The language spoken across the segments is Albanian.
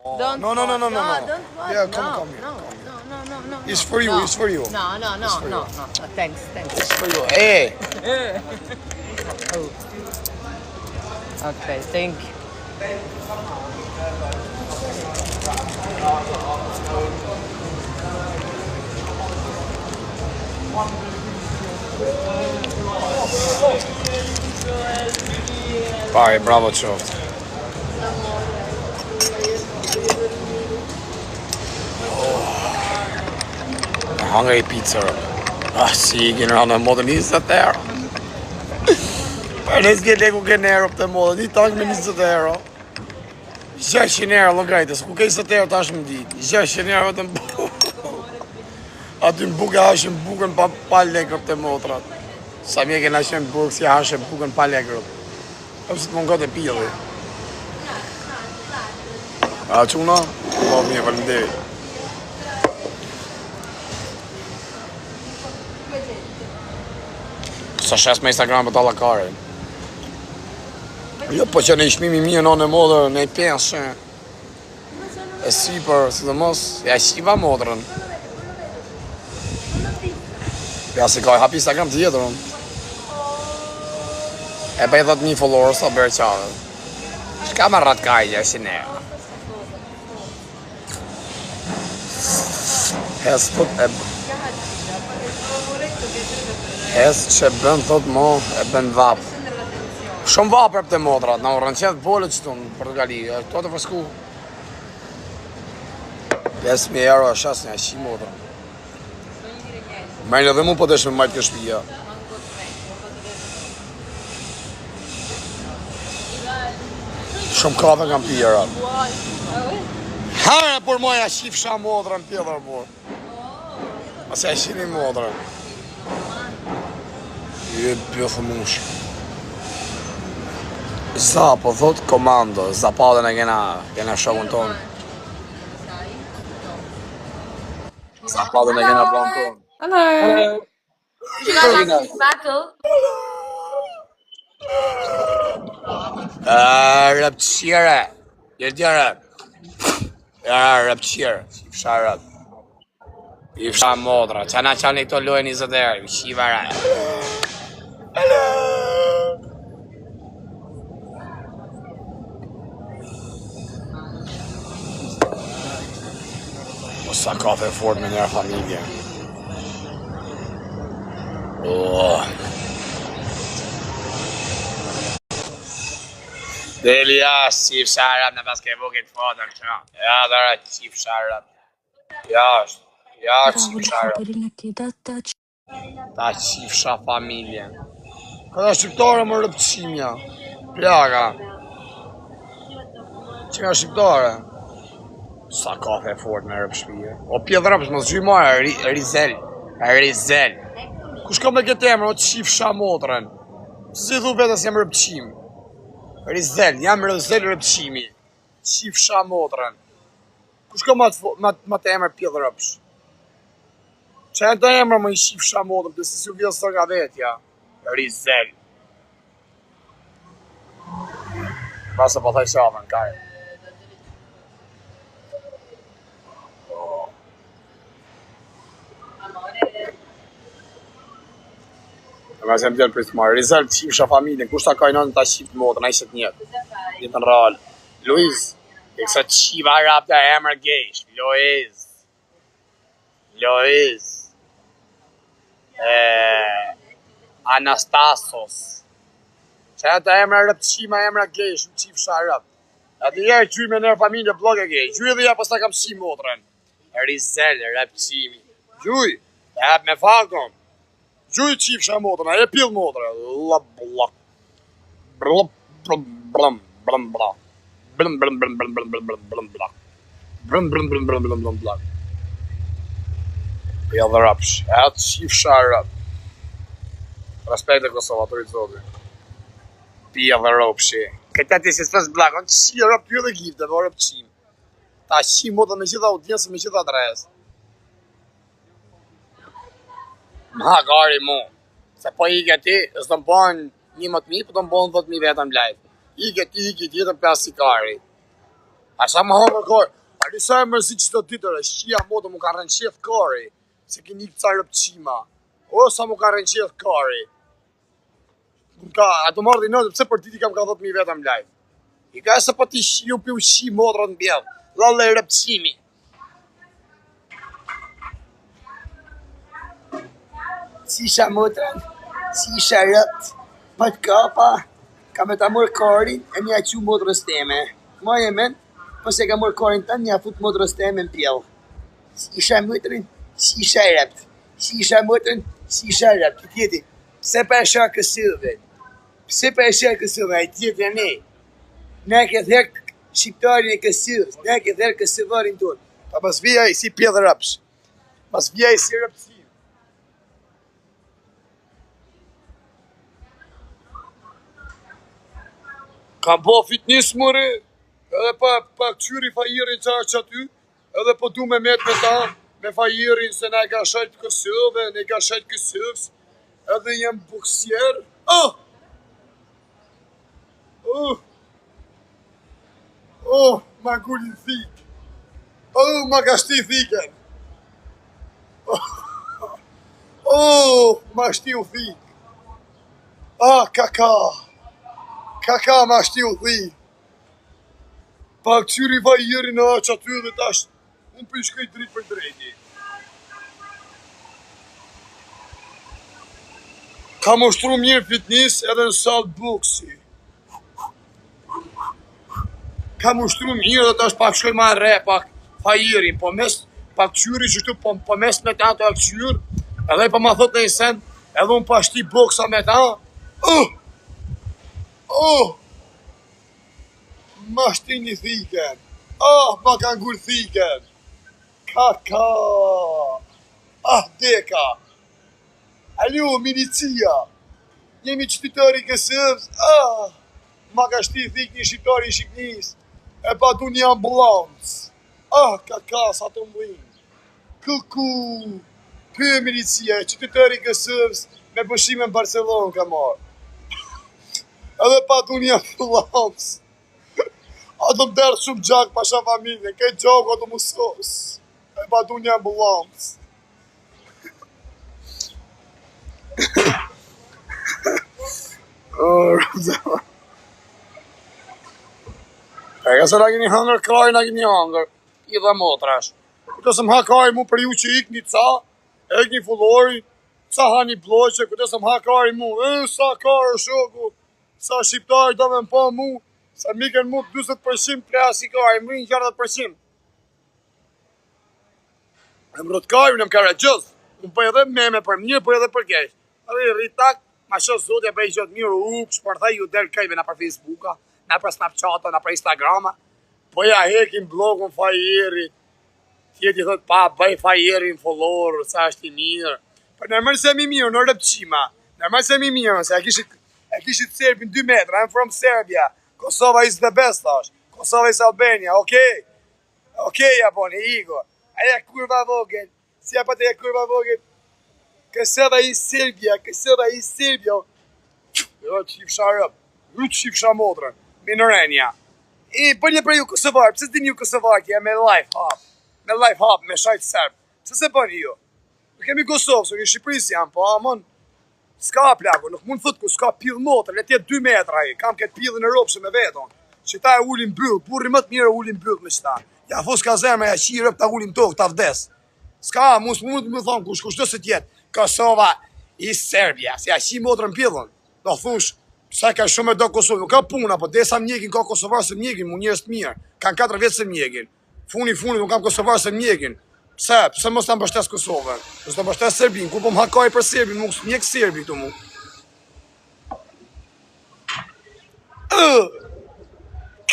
Don't No. don't want. Yeah, come here. No. It's for you, it's for you. No. Thanks. It's for you. Hey! Oh. Okay, thank you. Pare, bravo qoftë. Hungry pizza. Si i gjenë rënë në modën 20 euro. Për nësë gjenë leku gjenë euro për të modën, një tankë me 20 euro. 600 euro, logajtës, ku ke 20 euro tash më ditë. 600 euro të më aty në buke hashin bukën pa lekër për të motrat. Sa mje kena hashin bukë si hashin bukën pa lekër. Pëse të mungot e pili. A quna? Po, mje, falemderit. Sa shes me Instagram për tala kare. Jo, po që në ishmimi mje në në modër, në i pensë. E si për, si dhe mos, ja shiva modërën. Ja si ka hapi Instagram të jetërën. E bëj 10.000 followers, sa bërë qave. Shka më rratë kajgja, si ne. Hes thot e... Hes që bën thot mo, e bën vapë. Shumë vapër për të modrat, na u rënqedh bolët që tonë, Portugali, to të fërsku. 5.000 euro e shas një shi modrën. Mejnë edhe mu po desh me majtë këshpija. Shumë kafe kam pijera. Hare, por moja shifsha modrën pjedhër, por. Ase e shini modrën. Je pjëthë mush. Za, po thot komando, zapadën e kena shokun tonë. Zapadën e kena plan tonë. Hello. You guys like this battle? Rëpqire. Jetjere. Rëpqire. Shifsha rëp. Shifsha modra. Qana qani këto lojë 20 erë. Shiva rëp. Hello. Sa kafe fort me njërë familje. Deli jash, qif sharab në paske bukit fotër që. Ja, dhara, qif sharab. Jash, qif sharab. Ta qif sha familje. Këta shqiptare më rëpqimja. Plaka. Që nga shqiptare? Sa kafe fort me rëpshpije. O pjedh rëpsh, mos gjymare, Rizel. Kush ka me këtë emër, o të shifsha motrën. Si dhu vetës jam rëpqim. Rizel, jam Rizel rëpqimi. Shifsha motrën. Kush ka ma të emër pjedh rëpsh? Që e të emër më i shifsha motrën, të si si u vjesë të nga vetja. Rizel. Basa po thaj shavën, kajë. Nga se më gjelë për të marrë. Rizel të shifsha familjen, kush ta kajnon ta shifë modën, a i se të njetë. Jetën rral. Luiz, e kësa të shiva rap të emër gejsh. Luiz. Anastasos. Që e të emër rap të shima emër gejsh, në shifsha rap. A të njerë qyj me nërë familje blog e gejsh. Gjuj edhe ja pas ta kam shi modrën. Rizel, rap të shimi. Gjuj, e hap me falkom. Gjuj qifsha modrën, a e pil modrën. Blak. Blak. Blam. Blak. Ja dhe rapsh, e atë qifsha rap. Respekt e Kosova, të rritë zoti. Pia dhe ropshi. Këta ti si s'fës blak, on qi rap pjo dhe gifte, dhe rap qim. Ta qi modrën me gjitha audiencë, me gjitha adres. Ma gari mu, se po i ti, s'do më bon 11.000, po do më bon 10.000 vetëm live. I ti jetën 5 si kari. A sa më hongër kari. A disa e mërzi që të ditër, e shqia modë mu ka rënqeth kari. Se ki një këca rëpqima. O, sa mu ka rënqeth kari. A të marrë dhe nëtë, pëse për titi kam ka 10.000 vetëm live. I ka e se pa ti ju pi u shqi modrën në bjellë. Lalle rëpqimi. Si isha modrën, si isha rëpt, pa të kapa, ka me ta mërë karin e një aqu modrës teme. Ma e men, pëse ka mërë karin të një fut modrës teme në pjellë. Si isha modrën, si isha rëpt. Si isha modrën, si isha rëpt. Tjeti, pse pa e shak kësëve? Pse pa e shak kësëve? A i tjeti e ne. Ne ke thekë shqiptarin e kësëvës, ne ke thekë kësëvarin tonë. Pa mas vija i si pjedhë rëpsh. Mas vija i si rëpsi. Kam bo fitness mëre, edhe pa këqyri fajirin qarë që aty, edhe po du me met me ta, me fajirin se ne ka shajt kësëve, ne ka shajt kësëvës, edhe jem buksier. Ma gullin thik. Ma ka shti thiken. Ma shti u thik. Kaka ma shti u thik. Pa këqyri fajirin në aqë aty dhe tash, unë për shkoj drejt për drejti. Kam ushtru mirë fitness edhe në salë boksi. Kam ushtru mirë dhe tash pak shkoj ma re, pak fajirin, po mes, pak këqyri që shtu, po mes me ta të këqyr, edhe pa ma thot në i sen, edhe unë pa shti boksa me ta, ma shti një thiken, ma ka ngur thiken, kaka, deka, alo, milicia, jemi qytetari kësëvës, ma ka shti thik një shqiptari i Shqipnis, e pa du një ambulancë, kaka, sa të mblinë, këku, për milicia, qytetari i kësëvës, me pëshime në Barcelonë ka marë, edhe pa du një ambulancë, a të më derë shumë gjak pasha familje, ke gjak a të më sos, e pa du një ambulancë. E ka se na keni hangër kaj, na keni hangër, i dhe motrash. Këtë se më ha kaj mu për ju që ik një ca, ek një fullori, ca ha një bloqe, këtë se më ha kaj mu, sa karë shoku, sa shqiptarë do me më pa mu, sa miken mu 20% plas i kaj, më rinë 40%. E më rot kaj, unë më kare gjëzë, unë për edhe meme për mirë, për edhe për kesh. Edhe i rritak, ma shos zotja bëj gjotë mirë, shpërthej ju del kajve na për Facebooka, na për Snapchata, na për Instagrama, po ja hekin blogun fajerit, tjeti thot pa bëj fajerin follower, sa është i mirë. Për nërmën se mi mirë, në rëpqima, nërmën se mi mirë, se e kishit Serbin 2 metra, I'm from Serbia, Kosova is the best, thash, Kosova is Albania, okej, Japoni, Igor, aja kurva vogel, si apo të kurva vogel, Kosova is Serbia, jo, qif sharëp, ju qif shamodrën, minorenja. Për një për ju Kosovar, pëse t'in ju Kosovar kja me life hop, me shajt serb, pëse se për ju? Nuk kemi Kosovë, së një Shqipëris jam, po amon, s'ka plako, nuk mund thët ku s'ka pillë notër, le tjetë 2 metra i, kam këtë pillë në ropshë me veton, që ta e ullin bëllë, burri më të mirë ullin bëllë me qëta, ja thos ka zemre, ja qirëp, ta ullin tokë, ta vdes, s'ka, mund të më thonë kush do se tjetë, Kosova i Serbia, si ja qi motrën pillën, do thush, sa ka shumë e do Kosovë, nuk ka puna, po desa mjekin ka Kosovar se mjekin, mu njërës të mirë, kanë 4 vjetë se mjekin, funi, nuk kam Kosovar se mjekin, pse mos të mbështes Kosovën, mos të mbështes Serbin, ku po më hakaj për Serbin, mu mjek Serbi këtu mu.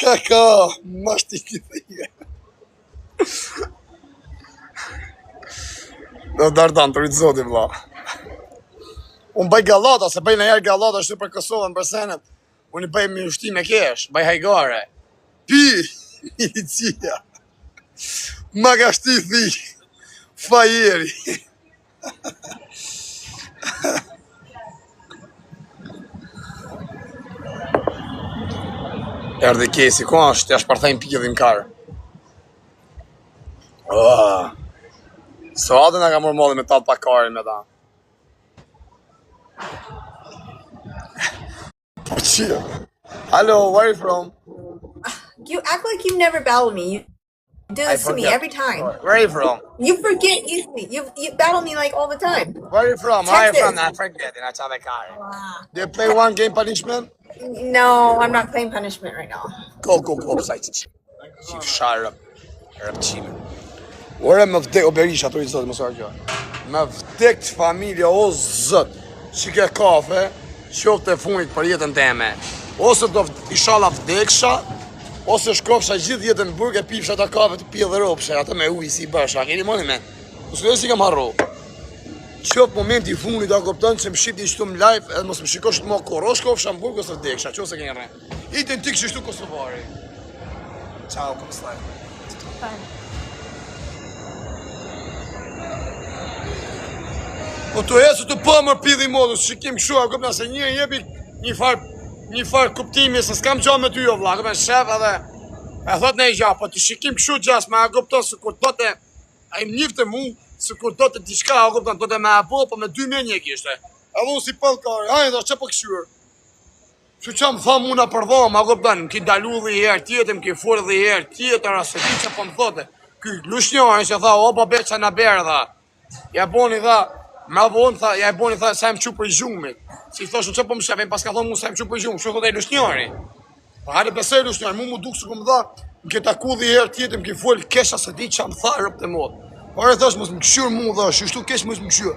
Kaka, ma shti këtë thike. Do dardan, të rritë zoti, vla. Unë bëj galata, se bëj në jarë galata shtu për Kosovën, për senet. Unë i bëj me ushti me kesh, bëj hajgare. Pi, milicia. Ma ka shti thikë. Fajeri. Erdhi kesi, ku është? Ja shparthajnë pjedhin karë. Së nga ka mërë modhe me talë pakarin me ta. Po qia? Hello, where are you from? You act like you've never battled me. You do this to me every time. Where are you from? You forget easily. You battle me like all the time. Where are you from? Where are you from? I forget. And I tell the car. Do you play one game punishment? No, I'm not playing punishment right now. Go, beside it. Qif sharë, rëpqime. Ore më vdek, o Berisha, ato i zëtë, më sërë kjo. Më vdek të familja, o zëtë, që ke kafe, qoftë e funit për jetën teme. Ose do ishala vdeksha, ose shkofsha gjithë jetën në burg e pifsha ta kafe të pje dhe ropshe, atë me uj si bësha, keni moni me. Ose dhe si kam harro. Qoftë momenti i funit, a koptën që më shqip një qëtu më live, edhe mos më shikosh të më koro, shkofsha në burg ose vdeksha, që ose keni rre. Identik që shtu Kosovari. Ciao, come stai? Tutto bene. Po të hecë të pëmër pidhi modus, që kim këshu, a këpna se një jepi një farë kuptimi, se s'kam qa me ty jo vla, këpna shef edhe, e thot ne i gja, po të shikim këshu gjas, me a këpton se kur të të, a im njifte mu, se kur të të t'i shka, a këpton të të me a po me 2.100 kishte, edhe unë si pëllë kare, hajnë dhe që po këshur, që që më thamë una për dhomë, a këpton, më ki dalu dhe i herë tjetër, më ki furë dhe i herë tjetër, a se ti që po më thote, ky lushnjore që tha, o po be që na berë dha, ja boni dha, me vonë, tha, ja e boni, tha, sa e më që për gjumit. Si thoshën që po më shefin, pas ka thonë mu sa e më që për gjumit, që thote e lushnjori. Pa hajde besoj lushnjori, mu duk së këmë dha, më ke taku dhe i herë tjetër, më ke folë kesha se di që më tha rëp të modë. Pare thash, mos më këshur mu dhe, shështu kesh mos më këshur.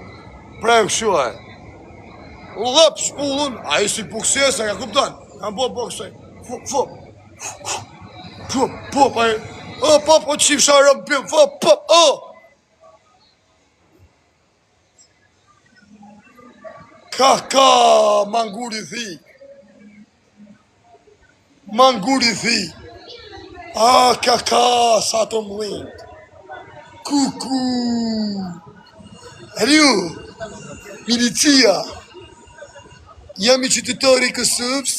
Pre më këshur e. U dhep shpullun, a i si pukses, a ka kuptan, kam bo boksoj. Po, qif sharë më Ka, manguri thi. Manguri thi. Ka, sa të mlind. Kuku. Riu, milicia. Jam i qytetari i Kosovës,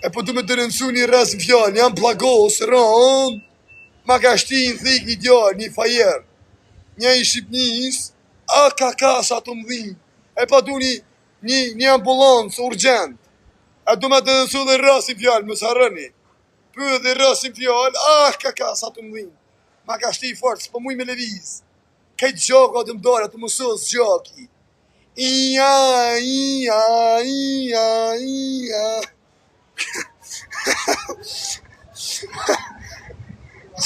e po du me të rëndësu një ras në fjallë, jam plagos, rënd, ma ka shtin thik një djarë, një fajer, një i Shqipnis, ka, sa të mlind. E pa du një ambulancë urgent. A du me të nësu dhe rasin fjallë, më së harëni. Pyë dhe rasin fjallë, ka, sa të mëdhin. Ma ka shti fort, s'po muj me leviz. Kajtë gjaka të mdare, të mësos gjaki. Ija.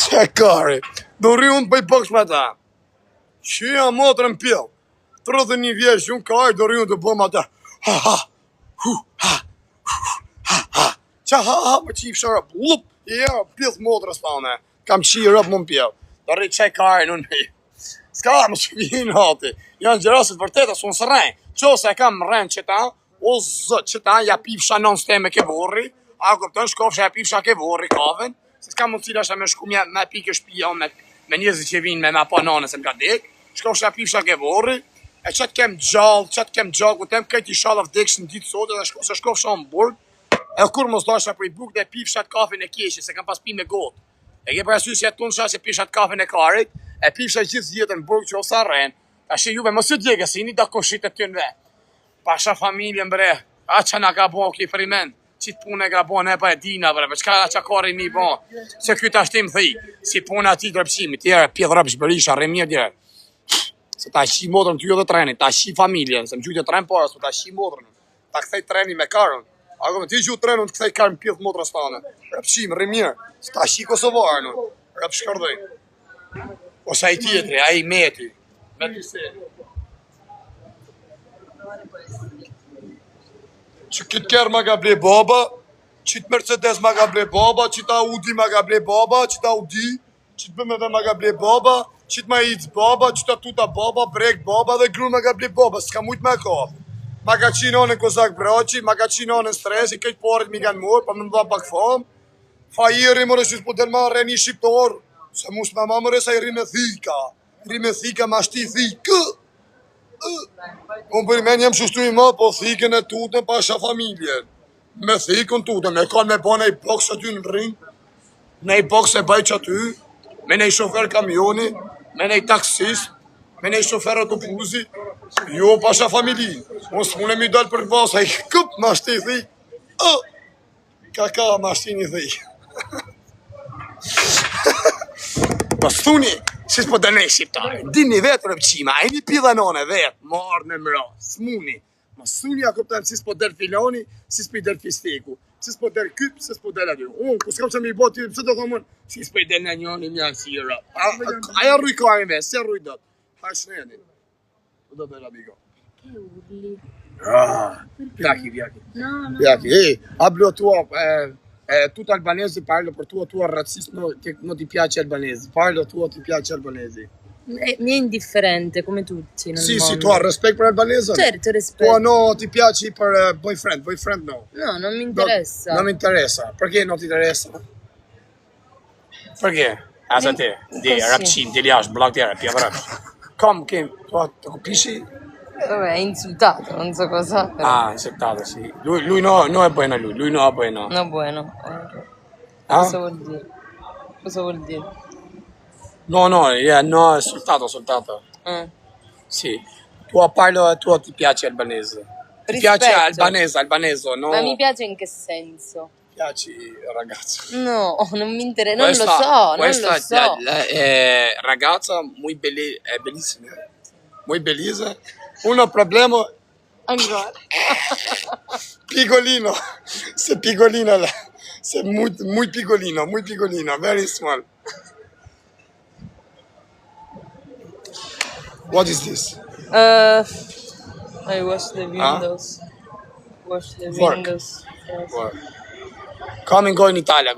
Që kare, do rri unë pëj bëksh me ta. Që jam motërën pjellë. 31 vjeç, unë ka ajë, do rriun të bëmë ata. Qa më qif shara, lup, pjellë motrës tane. Kam qi rëp më pjellë. Do rri qaj ka ajë, unë me. Ska më që vinë hati. Janë gjerasit vërteta, su në së rejnë. Qo se kam rejnë që ta, o zët që ta, ja pifsha non s'te me ke vorri. A këpëtën shkofsha ja pifsha ke vorri kaven. Se s'ka më cila shë me shku me pike shpia, me njëzit që vinë me pa nane se m'ka dek. Shkofsha ja pifsha ke vorri. E qëtë kem gjallë, ku tem këtë i shala vdekshë në ditë sote dhe se shkofsha në burg. E kur mos dasha për i burg dhe pifshat kafin e keshi, se kam pas pi me gotë. E ke parasysh që jetë tunë që pifshat kafin e karit, e pifshat gjithë jetën në burg që osa rrenë. A shi juve, mos ju djegë, si një da koshit e ty në ve. Pasha familjen bre, a që na ka bo ki frimen, qitë punë e ka bo ne pa e dina bre, për qka që kari mi bo, se kyta ashtim thi, si punë ati drepsimi, tjere, pjedhrëp shberisha, remir tjere. Se ta shi modrën ty edhe trenin, ta shi familjen, se më gjujtë e tren parës, ta shi modrën, ta kthej trenin me karën. Ako me ti gjutë trenun të kthej karën pjedh modrës tane. Rëpshim, remir, se ta shi Kosovarën, rëp shkërdoj. Ose a i tjetri, a i meti, meti se. Që këtë kërë ma ka ble baba, qitë Mercedes ma ka ble baba, qitë Audi ma ka ble baba, qitë Audi, qitë BMW ma ka ble baba, qitë ma icë baba, qitë tuta baba, brek baba dhe gru ma ka ble baba, s'ka mujtë me ka. Ma ka qinë onë në kozak braci, ma ka qinë onë në stresi, këtë parit mi kanë morë, pa më mdha pak famë. Fajiri mërë që s'po del ma reni shqiptarë, se mu s'me ma mërë sa i rime thika ma shti thikë. Unë për i men jam shushtu i ma, po thikën e tutën pasha familjen. Me thikën tutën, e kanë me ba nej boks aty në ring, nej boks e bajq aty, me nej shofer kamioni, me nej taksist, me nej shofer autobusi, jo pasha familji. Unë s'mune mi dalë për vasa, i këp ma shti thi, ka ma shti një thi. Po s'thuni, si s'po dënej shqiptare, dini vetë për pëqima, e një pidhanone vetë, marrë në mra, s'muni. Ma s'thuni a këptem si s'po del filoni, si s'po del fisteku, si s'po del kyp, si s'po del aty. Unë, ku s'kam që mi bo ty, pëse do thomën, si s'po i del në njëni mjanë si i rap. Aja rruj karin vetë, si rruj dot. Ha shneni. Do të rabigo. Pjaki. No. Pjaki, hablo tua, tutto albanese, parlo per tua razzismo, che non ti piace albanese, parlo tua, ti piace albanese. Mi è indifferente, come tutti nel Sì, mondo. tu hai rispetto per albanese? Certo, Tu rispetto. no, ti piace per boyfriend no. No, non mi interessa. Non mi interessa, perché non ti interessa? Perché? Asa te, di Così. rapcin, di liash, blog tjera, pja vrash. Kom, che, tu capisci? Vabbè, è insultato, non so cosa. Però. Ah, insultato, sì. Lui no è buono lui no è buono. No, buono. Ah? Cosa vuol dire? Cosa vuol dire? No, no, è soltato. Sì. Tu ti piace albanese. Ti piace albanese, no? Ma mi piace in che senso? Piaci ragazzo. No, non mi interessa, non lo so. Ragazza muy bellissima. Muy bellissima. Uno problema Ancora. piccolino. Se piccolino là. Se muy piccolino, very small. What is this? I wash the windows. Wash the Work. windows. Yes. Well, come and go in Italia.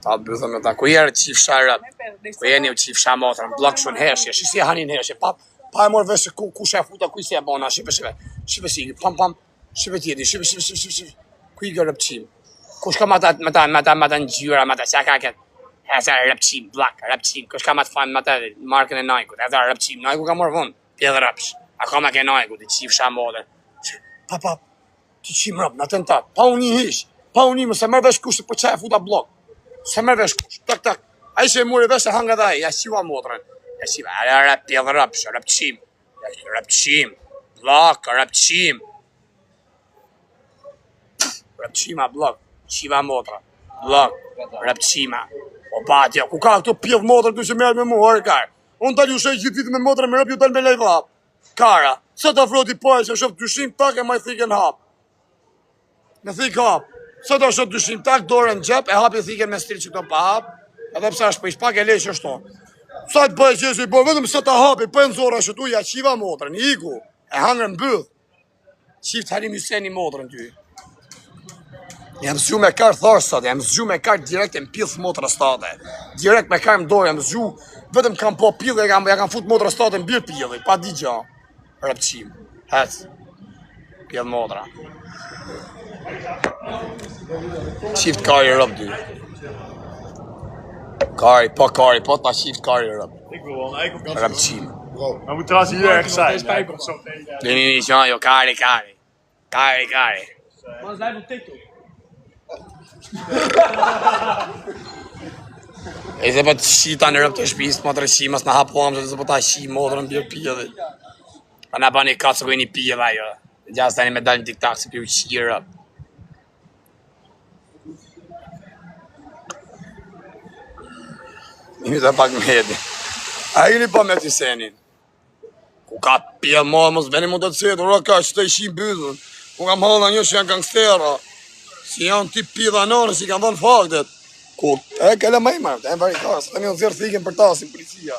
Ta bëthëm me ta, ku jere qifsha rap, ku jeni u qifsha motra, në blok shumë hershje, si hanin hershje, pa e morë vesh ku shë e futa, ku i si e bona, shipe si, pam, shipe tjeti, ku i kjo rëpqim, ku shka ma ta në gjyra, ma ta që ka këtë, e zë rëpqim, blak, rëpqim, ku shka ma të fanë, ma ta markën e najkut, e zë rëpqim, najku ka morë vënd, pjedhë rëpsh, a ka ma ke najkut, i qifsha motra, pa, ti qim rëp, në tentat, pa unë i hish, pa unë i më se mërë vesh kushtë për që e futa blok. Se mërë vesh kush, tak. A ishe e muri vesh e hanga dhe, ja shiva motrën. Ja shiva, rap, pjedhë rëpsh, rëpqim. Rëpqim, blok, rëpqim. Rëpqima, blok, shiva motra. Blok, rëpqima. O batja, ku ka këto pjedhë motrën të që merë me mu, orë karë. Unë talë ju shë gjithë ditë me motrën me rëp, ju talë me lejtë hap. Kara, së të afroti pojë, që shëfë dyshim, tak e maj thikën hap. Me thikë hap. Sot është të dyshim tak, dorën gjep, e hapi thiken me stilë që këto pa hap, edhe pësa është për ishpak e leshë është to. Sa të bëjë qesë i bëjë, vetëm se të hapi, për në zora që tu, ja qiva motrën, iku, e hangër në bëdh. Qift Harim Hyseni motrën ty. Jam zgju me karë tharë sot, jam zgju me karë direkt e më pithë motrë state. Direkt me karë më dorë, jam zgju, vetëm kam po pithë, ja kam fut motrë state në birë pithë, pa di gja. Rëpqim, hec, pithë motra. Shift kari rëp dy. Kari, po ta shift kari rëp. Rëp qim. Maar moet trouwens hier ergens zijn. Hij komt zo tegen. Nee, jo, kari. Maar is live op TikTok. E se po të shita në rëp të shpis, ma të rëshimas në hapom, se po ta shi modrën bjerë pjedhe. Pa na bani ka të kujni pjedhe ajo. Gjas tani me dalë në TikTok se pjo shi rëp. Imi të pak me hedi. A i një pa me të senin. Ku ka pjedhe ma, mos veni mu të të cetë, ora ka që të ishi bëzën. Ku kam halë një që janë gangstera. Si janë tip pjedhanore, si kanë dhënë faktet. Ku, e kele ma i marrë, e vari ka, së të një në zirë thiken për ta, si policia.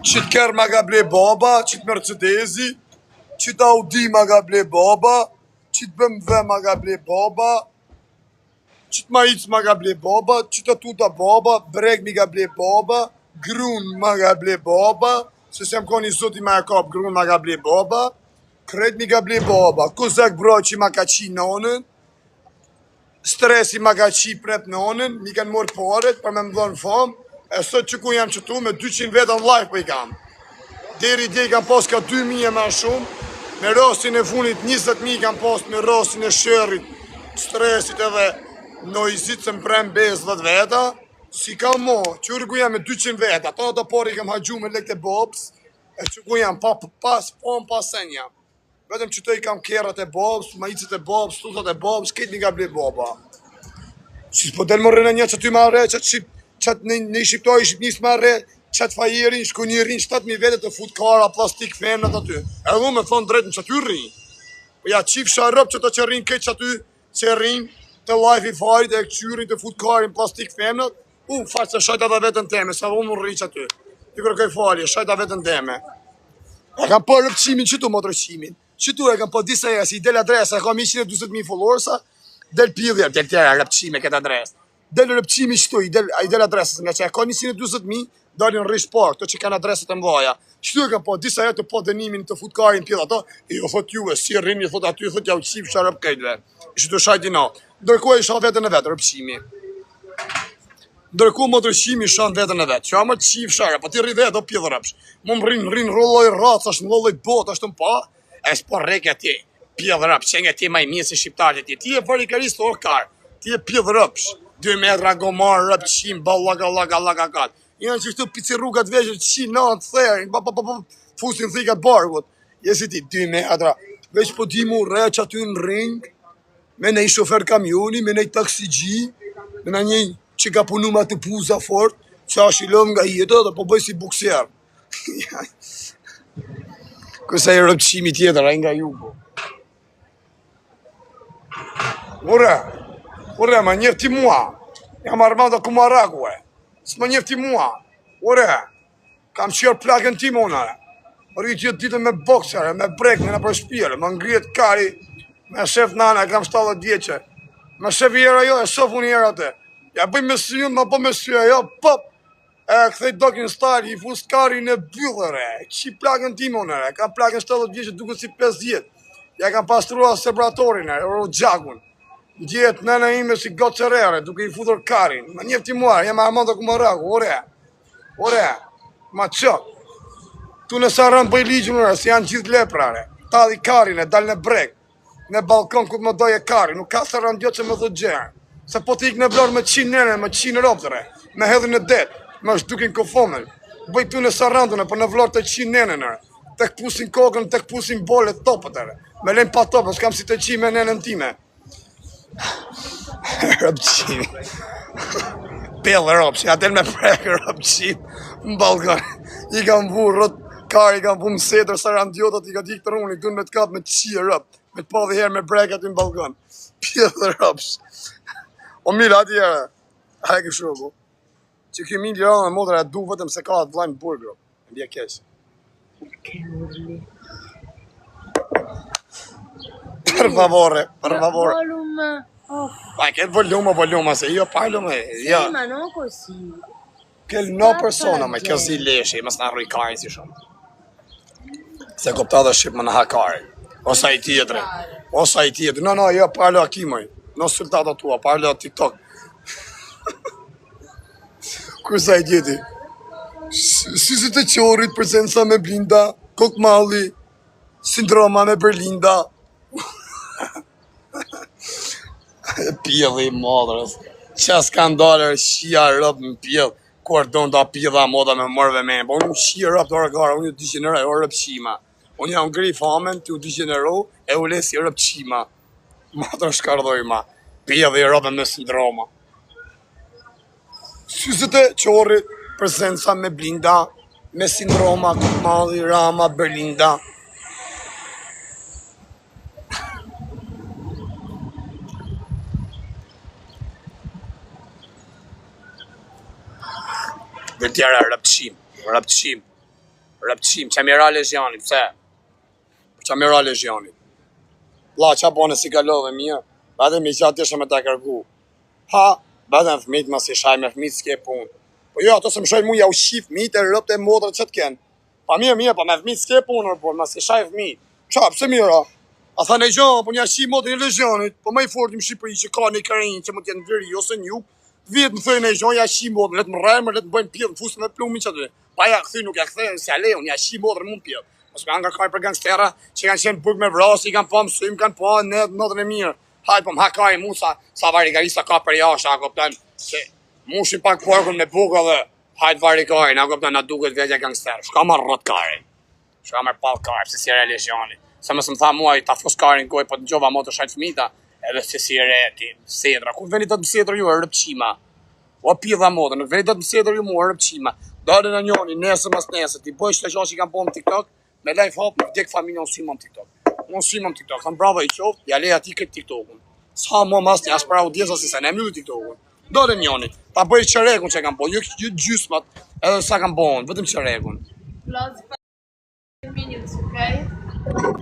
Qitë kërë ma ga ble baba, qitë Mercedesi, qitë Audi ma ga ble baba, qitë BMW ma ga ble baba, qitë Maic ma ga ble baba, qitë tuta baba, breg mi ga ble baba, grun ma ga ble baba, se sem koni zoti ma e kap grun ma ga ble baba, kret mi ga ble baba, kozak bro që ma ka qi nonën, stresi ma ka qi pret në onën, mi kanë morë paret për me më dhënë famë, e sot që ku jam qëtu me 200 vetën live për i kam. Deri dje i kam pas ka 2.000 e ma shumë, me rastin e funit 20.000 kam pas me rastin e shërit, stresit edhe noizit se më prem bez 10 veta, si ka mo, që ku jam me 200 veta, ta të pari kam haqju me lekte bobs, e që ku jam pasen jam. Vetëm që të i kam kerat e bobs, majicet e bobs, tutat e bobs, këtë një ka ble boba. Si s'po del më rrënë një që ty ma rre, që në i shqiptoj i shqipnis ma rre, që të fajerin, shku një rinë 7.000 vete të fut kara, plastik, femnat aty. Edhe me thonë drejtën që aty rinë. Po ja qifsha rëp që të që rinë këtë që aty, që rinë të life i farit e këqyrin të fut karin, plastik, femnat, faqë se shajta dhe vetën teme, se dhe më rrinë që aty. Ty kërkoj falje, shajta vetën teme. E kam për rëpqimin, qëtu më të rëpqimin? Qëtu e kam për disa e, si del adresa, e kam 120.000 followersa, del pidhja, del tjera rëpqime këtë adres. Del rëpqimi qëtu, i del adresës, nga që e ka 120.000, dalin rrish park, të që kanë adresët e mdoja. Qëtu e kam për disa e të po dënimin të futkarin pidhja ato, jo thot juve, si rrinë, thot aty, thot ja u qif sharëp këtëve. Qëtu shajti na. Ndërkohë isha vetën e vetë, rëpqimi. Ndërkohë më të rëqimi shanë vetën e vetë, që a më të qif shara, po ti rri dhe do pjedhë rëpsh. Më rinë rolloj ratës, ashtë në lolloj botë, ashtë në pa, e s'po rreke ti, pjedhë rëpsh, që nga ti maj mirë si shqiptarët e ti e varikaristë orkar, ti e pjedhë rëpsh, 2 metra gomar, rëpshim, ballaka. Janë që shtu pici rrugat veqë, qi, natë, therin, fusin thikat bargut, jesi ti 2 metra, veç po ti mu rre që aty në ring, me nej shofer kamioni, me nej taksigji, me na një që ka punu ma të puza fort, që ashtë i lëm nga jetë dhe po bëj si bukser. Kësa e rëpqimi tjetër, a nga jugo. Ure, ma njefti mua. Jam Armando Kumarakue. S'ma njefti mua. Ure, kam qërë plakën tim unare. Rritë jetë ditën me boksere, me brekme, në për shpjere, më ngrijet kari, me shef nana, kam 70 vjeqe. Me shef i era jo, e shof unë i era te. Ja bëj me sy unë, ma po me sy e jo, pop! E këthej dokin stari, i fus kari në byllëre, qi plakën tim unere, kam plakën 70 vjeqe duke si 50. Ja kam pastrua separatorin e, oro gjakun. Gjetë nëna ime si gocerere, duke i futur karin. Ma njefti muar, jam Armando Kumaraku, ore, ma qëk. Tu nësa rënë bëj ligjën ure, si janë gjithë leprare. Tali karin e dal në brek, në balkon ku të më doje karin, nuk ka së rënë gjotë që më dhë gjerë. Se po t'ik në blorë me 100 nene, me 100 roptëre, me hedhën në det, me është dukin kofonën. Bëj tu në sarandune, për në vlorë të 100 nene nërë. Tek pusin kokën, tek pusin bolet topëtëre. Me lejnë pa topë, s'kam si të qi me nenën time. Rëpqimi. Pellë rëpqimi, atel me prekë rëpqimi. Në balkon, i kam vu rët, kari i kam vu më setër, sarandiotat i ka dik të runë, i dun me t'kap me qi rëp. Me t'pa dhe herë me brek aty në balkon. Pellë rëpqimi. O mirë atjere, a e kështu bu, që këmi një rënë e modrë e du vetëm se ka atë vlajnë burgro, në bje kesh. Per favore. Volume. Ma che volume, se io parlo, io... Sì, ma non così. Che no persona, ma così leshe, ma s'na rrui karin si shumë. Se kopta dhe shqip më në hakarin, osa i tjetëri, no, io parlo a kimoj. Non soltanto a tua, parlo a TikTok. Cosa hai dieti? Si siete qorit, prezenza me Blinda, kokmalli, sindroma me Berlinda. Pjelli i modrës. Qa skandalër, shia rëp në pjell, kur don da pjella moda me mërve me. Po unë shia rëp të orgara, unë 200 euro, o rëp qima. Unë jam ngri famen, të 200 euro, e u lesi rëp qima. Ma të shkardojma, pia dhe i robe me sindroma. Syzët e qorit, prezenca me Blinda, me sindroma, kokmalli, rama, Berlinda. Dhe tjera rëpqim, që mira lezjani, pëse? Që mira lezjani. La, qa bone si kalove mirë, bade me gjatë deshe me ta kërgu. Ha, bade në fmit, ma si shaj me fmit s'ke punë. Po jo, ato se më shoj mu ja u shi fmit e rëpt e modrë që t'ken. Pa mirë, pa me fmit s'ke punë, por ma si shaj fmit. Qa, pëse mira? A tha në gjonë, po një shi modën e lezionit, po më i forti më Shqipëri që ka një Karinë që më tjenë në veri ose një jug, vjetë më thëjë në gjonë, ja shi modën, letë më rremë, letë më bëjmë pjedë, më fusën dhe plumin që atë. Pa ja këthy nuk ja këthejnë, se a leon, ja shi modën mund pjedë. Mos me nga kaj për gangstera që kanë qenë buk me vrasi, kanë pa mësym, kanë pa notën e mirë. Hajt po më hakaj mu sa varigarisa ka për jashtë, a kopten, se mushin pak porkun me buka dhe hajt varikaj, na kopten, na duket vjetja gangster. Shka marrë rrët kari, shka marrë pal kari, pëse si e religioni. Se mësë më tha muaj, ta fos karin koj, po të gjova mo të shajtë fmita, edhe se si e ti, sedra. Ku veni të të mësedrë ju, e rëpqima. O pidha modë, nuk veni të të mësedrë ju mu, e rëpqima. Dale në njoni, nesë mas nesë, ti bëjsh të gjohë që i kam po në TikTok, me life hop, nuk djekë familja unë syma në TikTok. Unë syma në TikTok, thëmë bravo i qoftë, ja leja ti këtë TikTokun. Sa mo mas një asë për audienza si se ne mjullu TikTokun. Dale njoni, ta bëjsh qërekun që kam po, ju gjysmat, edhe sa kam po unë, vetëm qërekun. Plus 5 minutes, okay?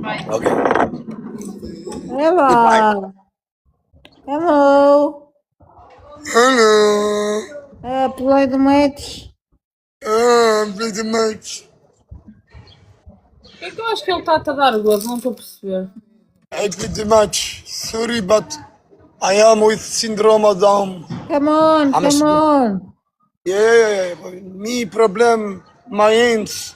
Right. Okay. Hello. Hello. Hello. Play the match. Play the match. Eu acho que ele está a dar gozo, não estou a perceber. I played the match. Sorry, but I am with syndrome of Down. Come on, I'm a come on. Yeah. Me problem, my hands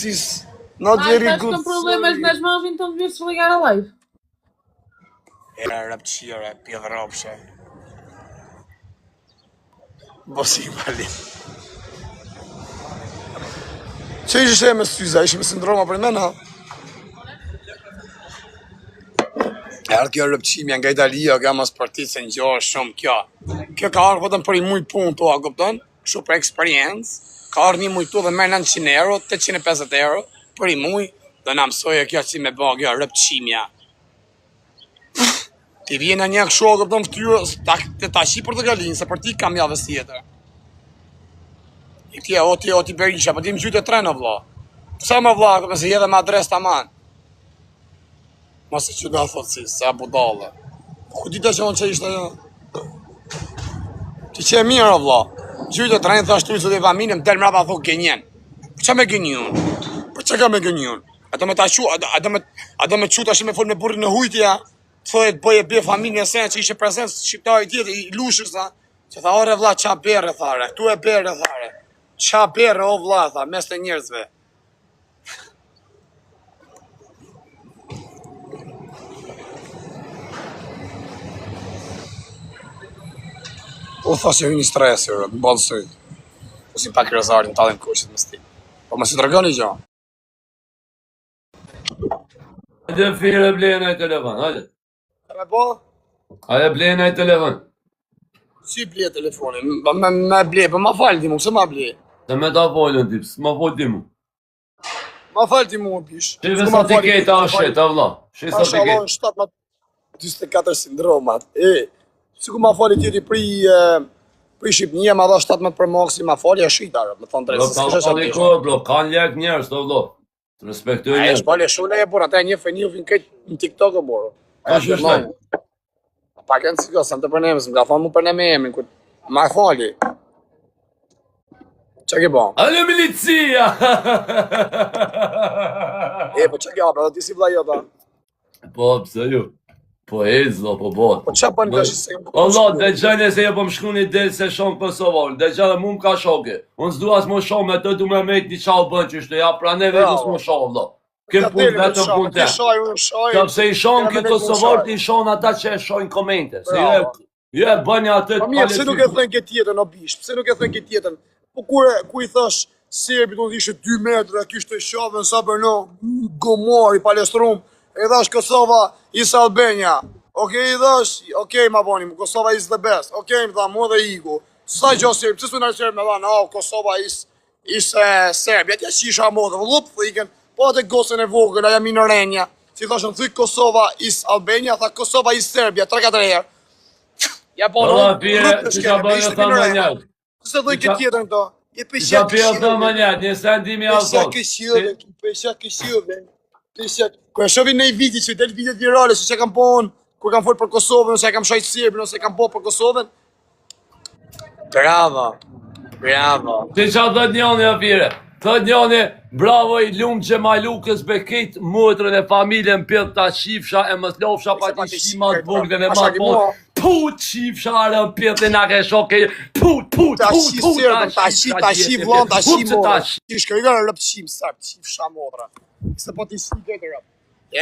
is not very Estás good. com problemas nas mãos, então devias desligar a live. Era raptira, pjedropshe. Bosi vali. Që ishe me syza, ishe me sindroma për mena? Erë kjo rëpqimja nga Italia, nga mas partit se në gjohë shumë kjo. Kjo ka arë vëtëm për i mujt pun të a këpton, shumë për eksperiencë, ka arë një mujtu dhe merë 900 euro, 850 euro, për i mujt, dhe në mësoje kjo që me bëgë kjo rëpqimja. Ti vjena një kësho a këpton ftyrë, ta shi për të galinë, se për ti kam javës tjetër. I këtje, o ti Berisha, për ti më gjyte trenë, vla. Pësa më vla, këpën se jedhe me adres të amanë. Mos e që da thotë si, se a budale. Ku dita që onë që ishte jo? Ti që e mirë, vla. Gjyte trenë, thashtu i së dhe familje, më delë mrapa thokë genjen. Për që me genjun? Për që ka me genjun? A do me ta shu, a do me quta shi me folë me burin në hujtja, thojë të bëje bje familje në sen që ishe presens shqiptari tjetë, i lushës, sa, që tha, ore vla, qa bere, thare, tu e bere, thare, qa bere, o vla, tha, mes të njerëzve. O tha që një stresi, më balë sëjtë. O si pak rëzari, në talin kushit më sti. Po më si të rëgoni gjo. Hajde fire blejnë e telefon, hajde. Me bo? Hajde blejnë e telefon. Si blje telefonin? Me blje, për ma falë ti mu, se ma blje? Se me ta folën ti, s'ma fol ti mu. Ma falë ti mu më pish. Shive sa ti kejta a shet, a vla. Shive sa ti kejta. Asha Allah, 24 sindromat. Si ku ma fali tjeri pri Shqipnia, ma dha 17 për moksi, ma fali e shqitarë, më thonë drejtë. Bro, ka fali kohë, bro, kanë lek njerës, të vlo. Të respektuj A e njerës. shpali e shule e bura, ta e një fenilfin këtë në TikTok e bura. Ka shqishtaj. Pa kënë si kësë, në të përnemës, më ka thonë mu përnem e emin, ma fali. Që ke bo? Ale milicia! Po që ke apë, edhe ti si vla jo ta? Po, pse ju? Po ezlo, po bot. Po që përnë të shi Allah, dhe gjene se je po më shku një del se shonë Kosovor, dhe gjene mu më ka shoke. Unë s'du as më shonë me të du me mejt një qalë bënë që ishte, ja pra neve du s'më shonë, vlo. Këm pun vetëm pun të. Ka pse i shonë këtë Kosovor, ti shonë ata që e shonë komente. Se ju e bëni atë Po mirë, pse nuk e thënë këtë tjetën, o bish, pse nuk e thënë këtë tjetën? Po ku i thash, Serbi do të ishte 2 metra, kishte shavën sa për në Gomor, i palestrum, e thash Kosova is Albania. Okej, i thash, okej, ma boni, Kosova is the best. Okej, më tha, mu dhe Igo. Sa gjo Serbi, pse s'u nërë Serbi me tha, Kosova is Serbi, atja qisha modë, lup, thiken, po atë gosën e vogël, aja minorenja. Si thashën, thik Kosova is Albania, tha Kosova is Serbia, 3-4 herë. Ja po, Allah, pire, që ka bërë të thëmë njët. Se dhej këtë tjetën këto? Që ka pire të thëmë njët, një sendimi alkohol. Pesha këshjove. Kër shovi në i viti që del vitet virale, që kam po unë, kur kam folë për Kosovën, ose kam shajtë Serbin, ose kam po për Kosovën. Bravo. Ti qa dhët njën, ja pire. Thët njani, bravo i lumë që ma lukës bekit, motrën e familjen pjët ta qifsha e mës lofsha pa ti shima të voglen e ma po. Put qifsha rë pjët e nga ke shoke, put, ta shi vlon, ta shi motra. Ti shkëriga në rëpqim, sërp, qifsha motra. Se po ti shi këtë rëp.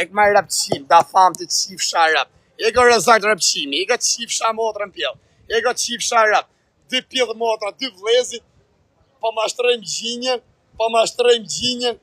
Ek ma rëpqim, da fam të qifsha rëp. Ek o rëzajt rëpqimi, ek o qifsha motra në pjell. Ek o qifsha rëp. Dy pjell motra, dy vlezit, po ma shtrejmë gjinjen. Po ma shtrejmë gjinjen,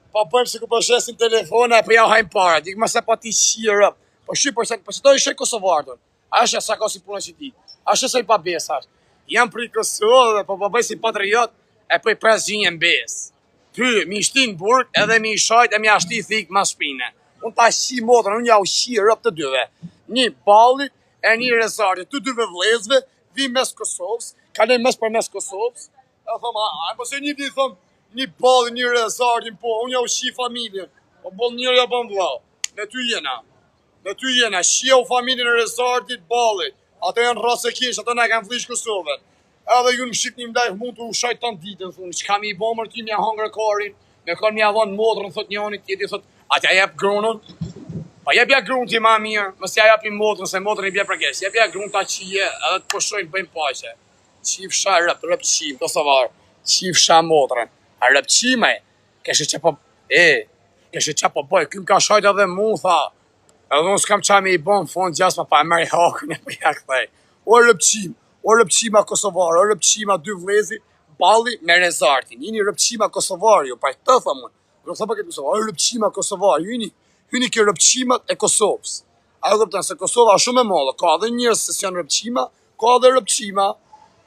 po bëjmë se ku përshesin telefona, po ja hajmë para, dikë mëse po ti shirë, po shqy përse, po se to ishe Kosovartën, a është sa ka si puna që ti, a është sa i pa besash, jam për i Kosovë, po bëj si patriot, e po i pres gjinjen bes, ty, mi shtin burg, edhe mi shajt, e mi ashti thik ma shpine, unë ta shi motrën, unë ja u shirë të dyve, një ballit, e një rezartit, të dyve vlezve, vi mes Kosovës, kalem mes për mes Kosovës, e thëma, a po se një di thëmë, një balli, një rezardin, po, unë ja u shi familjen, po bol njërë ja bën vlau, me ty jena, shia u familjen e rezardit balli, ato janë rrasë e kesh, ato ne kanë vlish Kosovën, edhe ju në shqip një mdaj mund të ushajt të në ditën, thunë, që kam i bomër ty mja hangër karin, me kanë mja vonë modrën, thot njënit, tjeti thot, atja jep grunën, pa jep ja grunë ti ma mirë, mës ja jep i modrën, se modrën i bje për kesh, jep ja grunë ta qije, edhe të poshojnë bëjmë pache, qifsha rëp qim, Kosovar, qifsha modrën. A rëpqime, keshe që po bëj, këm ka shajt edhe mu, tha, edhe unë s'kam qa me i bon fond gjasma, pa e meri hakën e për ja këthej. O rëpqima Kosovar, o rëpqima dy vlezi, balli me rezartin, jini rëpqima Kosovar, ju, pa e të tha mund, nuk tha pa këtë Kosovar, o rëpqima Kosovar, jini ke rëpqimat e Kosovës. A e dhëptan se Kosova shumë e mollë, ka dhe njërës se s'janë rëpqima, ka dhe rëpqima,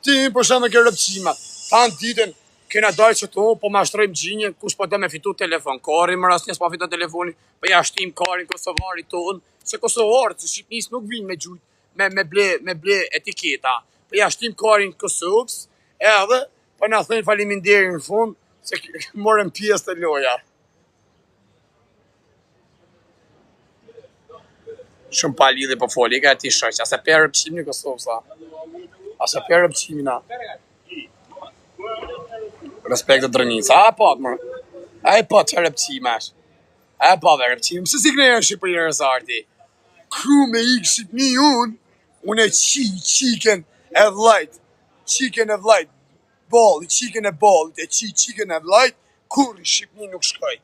ti për shemë ke rëpqima, ta në ditën, kena dojë që të po ma shtrojmë gjinjen, kush po do me fitu telefon, kari më ras njës pa fitu telefonin, po ja shtim karin Kosovarit tonë, se Kosovarit, se Shqipnis nuk vinë me gjujt, me ble etiketa, po ja shtim karin Kosovës, edhe, po na thënë faleminderit në fund, se morëm pjesë të loja. Shumë pa lidhe po foli, ka ti shaq, ase perë rëpqimin në Kosovë, sa. Ase perë rëpqimin, a. Respekt të drënica, a pat mërë, a i pat që rëpqimesh, a i pat dhe rëpqime, mëse si këne e Shqipëri e rëzarti, kru me ikë Shqipni unë e qiken e vlajt, balli, qiken e ballit, e qiken e vlajt, kur i Shqipni nuk shkoj,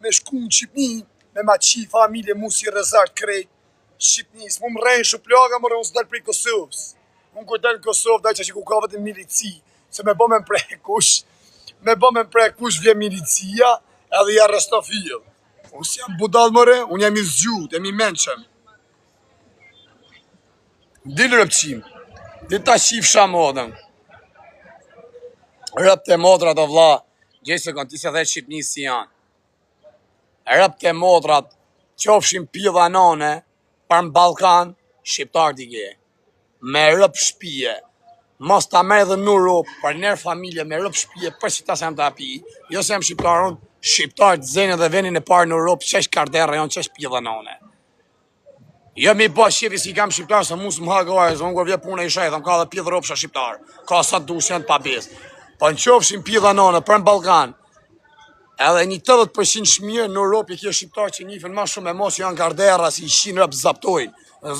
me shku në Shqipni, me ma qi familje mu si rëzart krejt, Shqipnis, mu më rejnë shu plaga mërë unë s'del prej Kosovës, unë ku del në Kosovë, daj që ku ka vëtë milici, se me bo me mprej kush vje milicia edhe i arresto fijel. Unë si jam budal mëre, unë jam i zgjut, jam i menqem. Dilë rëpqim, dilë ta qifsha modën. Rëp të modrat o vla, gjej se kënë ti se dhe Shqipnis si janë. Rëp të modrat, qofshim pila nane, për në Balkan, shqiptar t'i gje. Me rëp shpije. Mos ta merë dhe në Europë, për nërë familje me rëpë shpije, për që ta se jam të api, jo se jam shqiptar unë, shqiptar të zene dhe venin e parë në Europë, qesh karderë janë, qesh pjë dhe nane. Jo mi po shqipi si kam shqiptar, se mu së më hagojë, se unë vje punë e ishe, thëm ka dhe pjë dhe ropësha shqiptar, ka sa të dush janë të pabes. Po në qofshin pjë dhe nane, për në Balkan, edhe një 80% shmirë në Europë i kje shqiptar që njifën ma shumë e mos janë karderë, si ishin rëpë zaptojnë.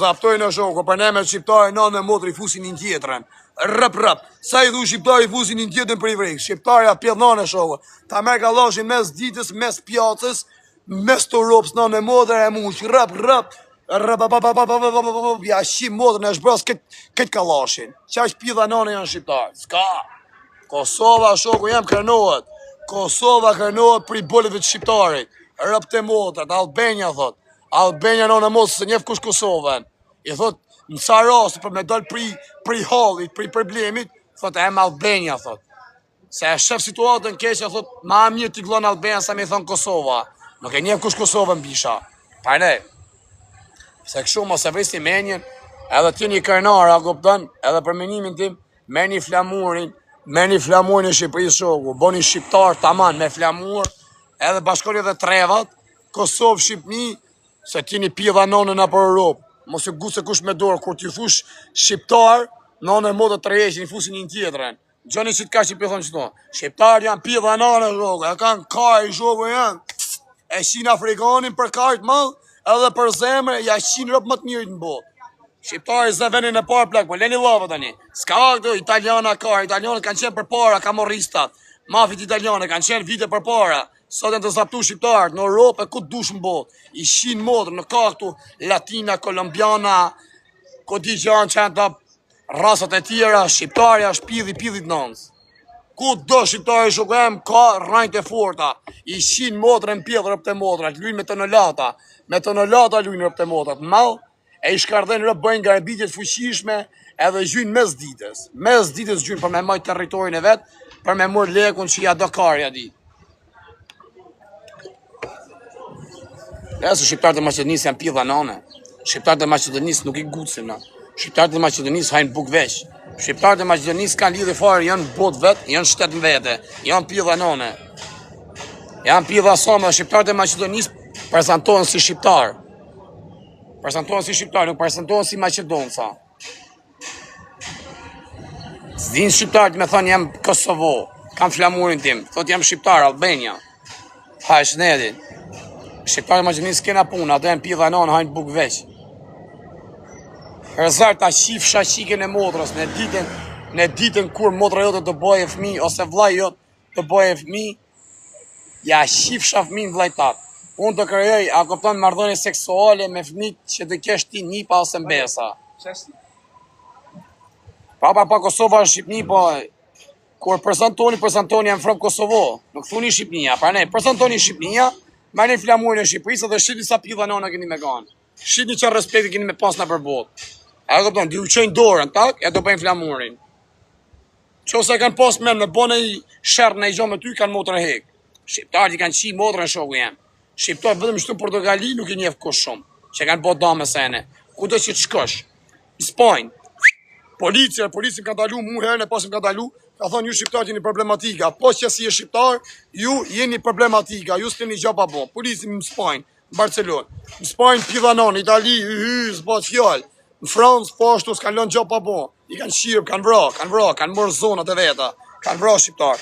Zaptojnë në shokë, për ne me shqiptar e nane motër i fusin një tjetërën. Rëp, sa i dhu shqiptar i fusin një tjetën për i vrejkë, shqiptarja pjedh nane shokë, ta me ka lashin mes ditës, mes pjacës, mes të ropës nane motër e muq, rëp, ja shqip motër në shbras këtë ka lashin, qa është pjedha nane janë shqiptar, s'ka, Kosova shokë jam kërnohet, Kosova kërnohet për i bollet të shqiptarit, rëp të motër, Albania thot, Albania nane motër se njef kush Kosovën, i thot, në ca rastë për me dalë pri hallit, pri problemit, thot e më Albania, thot. Se e shef situatën keqe, thot, ma mirë t'i glonë Albania sa me i thonë Kosova. Nuk e njef kush Kosovën bisha. Parne, se këshu mos e vristi menjen, edhe ti një kërnar, a kupton, edhe për menimin tim, merr një flamurin e Shqipërisë shoku, bo një shqiptar taman me flamur, edhe bashkoni dhe trevat, Kosovë, Shqipni, se ti një pjedha nonën në për Europë. Mos e gu se kush me dorë, kur t'ju fush shqiptar, nonën e modë të rejeqin, i fusin një tjetërën. Gjoni që t'ka Shqipë thonë qëto. Shqiptarë janë pidha nane, e kanë kaj, shokë janë. E shinë Afrikanin për kajtë malë, edhe për zemër, ja shinë rëpë më të mirët në botë. Shqiptarë zë venin e parë plak, po leni lavë tani. Ska këto, italiana ka, italianët kanë qenë për para, kamoristat. Mafit italiane kanë qenë vite për para. Sot e të zaptu shqiptarët në Europë e ku të dush në botë. I shinë modrë në ka këtu Latina, Kolombiana, ko di që janë qenë të rasat e tjera, shqiptarja është pidhit nënës. Ku do shqiptarë shokuem ka rajt e forta. I shinë modrë në pjedhë rëpë të modrat, lujnë me tonolata lujnë rëpë të modrat. Malë, e i shkardhen rëpë bëjnë garbitjet fuqishme edhe gjynë mes ditës. Mes ditës gjynë për me majtë territorin e vetë, për me mërë lekun që ja do karja di. Nëse shqiptarët e Maqedonisë janë pidha nane. Shqiptarët e Maqedonisë nuk i gucin na. Shqiptarët e Maqedonisë hajnë buk veç. Shqiptarët e Maqedonisë kanë lidhje fare, janë bot vetë, janë shtet në vete, janë pidha nane. Janë pidha soma, shqiptarët e Maqedonisë prezantohen si shqiptar. Prezantohen si shqiptar, nuk prezantohen si Maqedonca. S'din shqiptarët me thonë jam Kosovo, kam flamurin tim, thot jam shqiptar, Albania. Ha e shnedin. Shqiptarët e Maqedonisë kena punë, ato janë pidha nane, hajnë buk veç. Rëzar ta shif shashiken e motrës, në ditën kur motra jote të bëje fmi, ose vllai jot të bëje fmi, ja shif fmin vllajtat. Unë të krijoj, a kupton marrëdhënie seksuale me fmit që të kesh ti nipa ose mbesa. Pa Kosova është Shqipni, po kur prezantoni janë from Kosovo, nuk thuni Shqipnia, pra ne, prezantoni Shqipnia, marrin flamurin e Shqipërisë dhe shqipni sa pidha nona keni me ganë. Shqipni që respekti keni me pas në përbot. A e këpton, di u qenjë dorën, tak, e do bëjnë flamurin. Që ose kanë pas me bëne i shërë në i gjo me ty, kanë motrë hek. Shqiptarët i kanë qi motrë në shokë jenë. Shqiptarët vëdëm shtu në Portugali nuk i njefë kush shumë, që kanë bot dame sene. Ku do që të shkosh? Në Spajnë. Policia më ka dalu, mu herën e pasim ka dalu, ka thonë ju shqiptarët jeni problematika. Po që si e shqiptar, ju jeni problematika, ju s'keni gjaba bo. Polici më Spajnë, në Barcelonë. Në Spajnë, Pidanon, Itali, s'bat fjallë. Në Francë, po ashtu s'kan lënë gjaba bo. I kanë shirë, kanë kanë mërë zonat e veta, kanë vra shqiptar.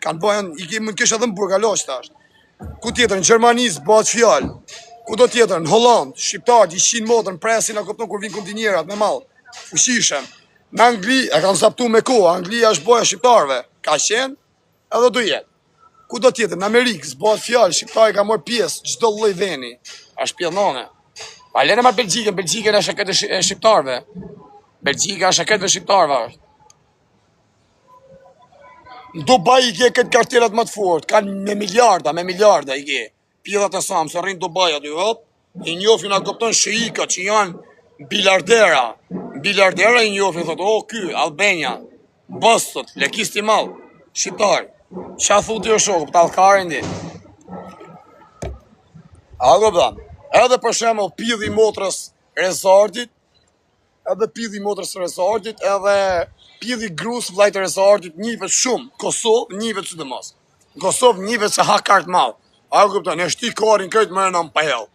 Kanë bëhen, mund kështë edhe më burgalosh tash. Ku tjetër, në Gjermani s'bat fjallë. Ku do tjetër, në Hollandë, shqiptarët i shinë modën, presin a këpëton kur vinë kontinjerat me malë. Fuqishëm. Në Angli, e kanë zaptu me ko, Anglia është boja shqiptarve, ka qenë, edhe do jetë. Ku do tjetër, në Amerikë, s'bët fjallë, shqiptari ka morë pjesë, gjdo lloj veni, është pjellnone. Pa lene marë Belgjikën, Belgjikën është e këtë e shqiptarve. Belgjika është e këtë e shqiptarve është. Në Dubai i ke këtë kartelat më të fort, kanë me miliarda i ke. Pjellat e samë, se rrinë Dubai aty, i njofin a këpton shëika që janë bilardera i njofin, thotë, o, ky, Albania, bëstët, lekisti malë, shqiptar, qa thuti o shokë, për talkarin di. A gëbdan, edhe për shemë pidhi motrës rezortit, edhe pidhi grusë vllajtë rezortit, njivet shumë, Kosovë, njivet së dëmos. Kosovë njivet se ha kartë malë. A gëbdan, e shti karin këtë mërë në mpajel.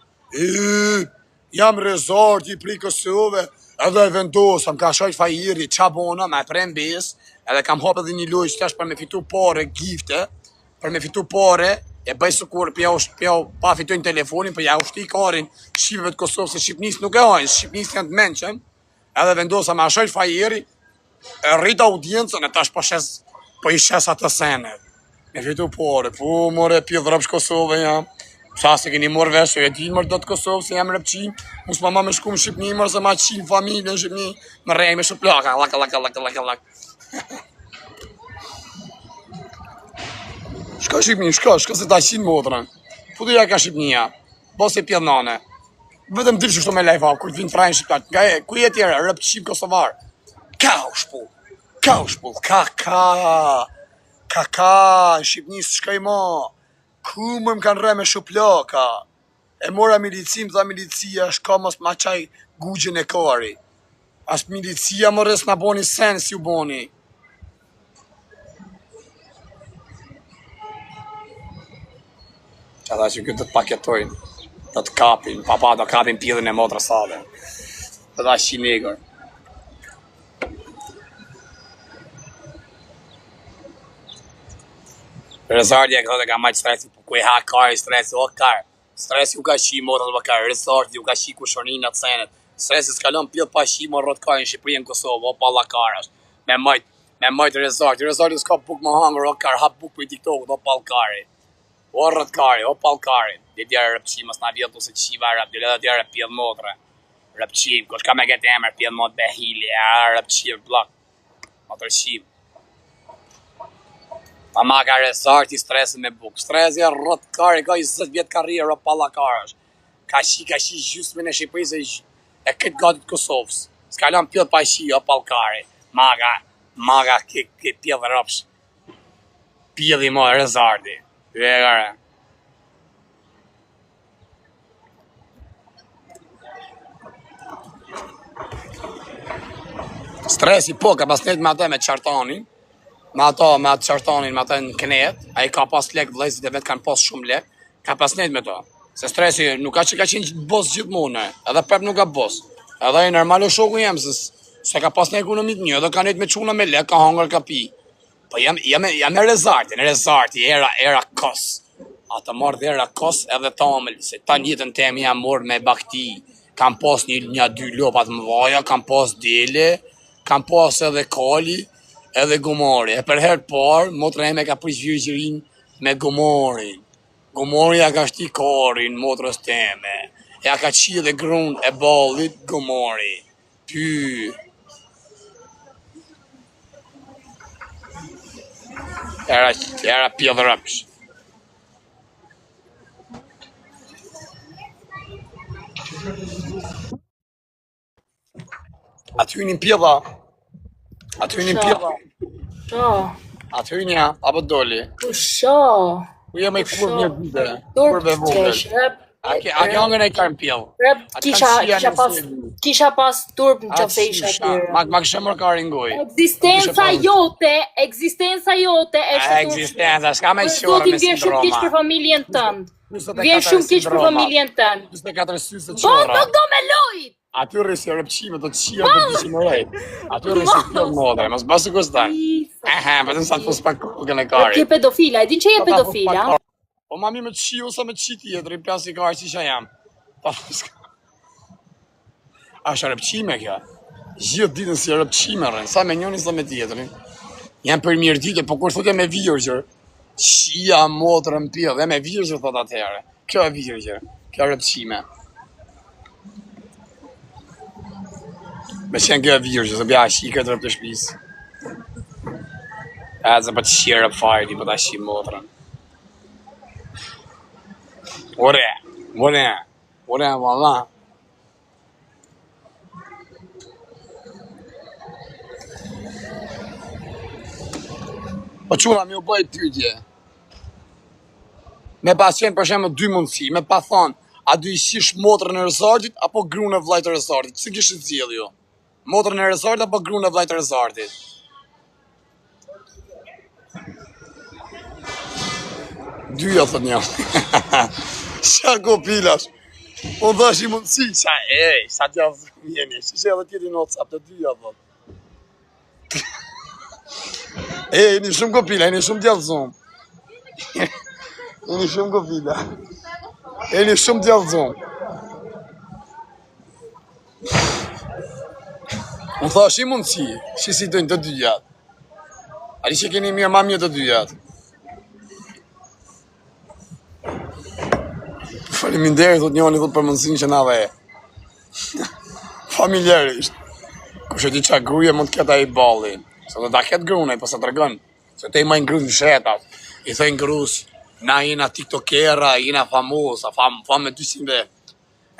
Jam rezorti pri Kosovë, edhe e vendosëm, ka shajt fajiri, qabona, me prem bes, edhe kam hapë edhe një lojë që tash për me fitu pare gifte, për me fitu pare, e bëj së kur pa fitojnë telefonin, për ja ushti karin shqipëve të Kosovë, se Shqipnis nuk e hajnë, Shqipnis janë të menqëm, edhe vendosëm, me shajt fajiri, e rrit audiencën, e tash po i shes atë sene. Me fitu pare, po more pjedhrapsh Kosovë jam. Sa se keni morë veshë, e dinë mërë do të Kosovë, se jam rëpqim, musë mama me shku më Shqipni, mërë se ma qimë familje në Shqipni, më rej me shuplaka, lak. Shko Shqipni, shko se ta qinë motrën. Putu ja ka Shqipnia, bo se pjednane. Vetëm dipë që shto me lejfa, kur të vinë trajnë Shqiptarë, ku je tjera, rëpqim Kosovar. Ka u shpull, ka, Shqipni së shkaj ma. Ku më kanë re me shuplaka, e mora milicim, dha milicia, shka mos ma qaj gugjën e kari. As milicia më rës nga boni sen si u boni. Që ata që këtë të paketojnë, do të kapin, papa do kapin pjedhën e motra sale. Dhe da shi negër. Rezardi e këto ka majtë stresi, po ku i ha kari stresi, o kar. Stresi u ka shi motrën o kar, rezardi u ka shi kushonin atë senet. Stresi s'kalon pjell pa shi mo rrët kari në Shqipëri në Kosovë, o palla karash. Me majtë rezardi. Rezardi s'ka buk më hangër, o kar, hap buk për i TikTok, o pall kari. O rrët kari, o pall kari. Dhe djerë rëpqimas na vjetë ose qiva rëp, dhe edhe djerë pjell motre. Rëpqim, kush ka me këtë emër, pjell mot behili, rëpqim, blok. Motër qim. Pa ma ka rezarti stresin me buk. Stresi e rrët kari, ka 20 vjetë karrierë o palla karash. Ka shi gjysme në Shqipërisë e këtë gati të Kosovës. S'kalon pjell pa shi, o pall kari. Maga këtë pjell rëpsh. Pjelli mo, rezarti. Vegare. Stresi po, ka pas net me atë me qartonin. Me atë qartonin, me atë në kënet. A i ka pas lek, vlezit e vetë kanë pas shumë lek. Ka pas net me to. Se stresi nuk ka që ka qenë bos gjithmonë. Edhe pep nuk ka bos. Edhe i normalo shoku jem, se ka pas në ekonomit një. Edhe ka net me quna me lek, ka hangër, ka pi. Po jam e rezarti, era kos. A të marrë dhe era kos edhe tamël, se ta njëtën tem jam morë me bakti. Kam pas një dy lopat më vaja, kam pas dele, kam pas edhe kali, edhe gomori. E për herë parë, motra eme ka prish virgjirin me gomorin. Gomori ja ka shti karin, motrës teme. Ja ka qi dhe grun e ballit gomori. Py. Era pjellë rëpsh. Aty një pjella. Aty një, apo doli. Pusho. Ku jem e kur një dite. Turp qesh, rep. A ke angën e karë në pjellë. Rep, kisha pas turp në qëfse isha tyre. Ma kështë mërë karë ngoj. Ekzistenca jote e shtë Ekzistenca, s'ka me shorë me vjen shumë kish për familjen tënd. Vjen shumë kish për familjen tënd. 24 syse Po, qora. nuk do me lojt! Aty rrisi rëpqime të qia të dishim e rej. Aty rrisi pjellë modre, mas basu kustaj. Për të nësat pos pak kukën e kari. Ti je pedofila, e din që je pedofila? Po ma mi me të qio sa me të qi tjetër, i plas i kari që isha jam. Asha rëpqime kja. Gjithë ditën si rëpqime rrën, sa me njoni sa me tjetërin. Jam për mirë dite, po kur thot e me virgjër. Qia motrën pjellë, e me virgjër thot atëherë. Kjo e virgjër, kjo rëpqime. Me qenë kjo e virgjë, se bja shikë të rëpë të shpisë. E zë për të shirë rëpë fajti, për të shirë motrën. Ure, valla. Po quna, mi u bëjt pyetje. Me pas qenë për shemë dy mundësi, me pa thonë, a du i shish motrën e rezartit, apo grunë e vlajtë e rezartit? Si kishë të zjedhë jo? Motrën e rezartit, apo grunë e vlajtë e rezartit? Dyja, thët një. Qa kopilash? Po dhash i mundësi, sa t'javë mjeni, që edhe tjeti në WhatsApp të dyja, thët. Një shumë kopila, një shumë t'javëzum. Një shumë kopila. Një shumë t'javëzum. Më thash i mundësi, që si dojnë të dyjat. A di që keni mirë ma mirë të dyjat. Faleminderit, thot njoni, thot për mundësin që na dhe e. Familjarisht. Kushe ti qa gruje mund t'keta i balin. Se do t'a ketë grune, po se të rëgën. Se te i majnë grun në shetat. I thejnë grus, na jena tiktokera, jena famosa, fam me 200.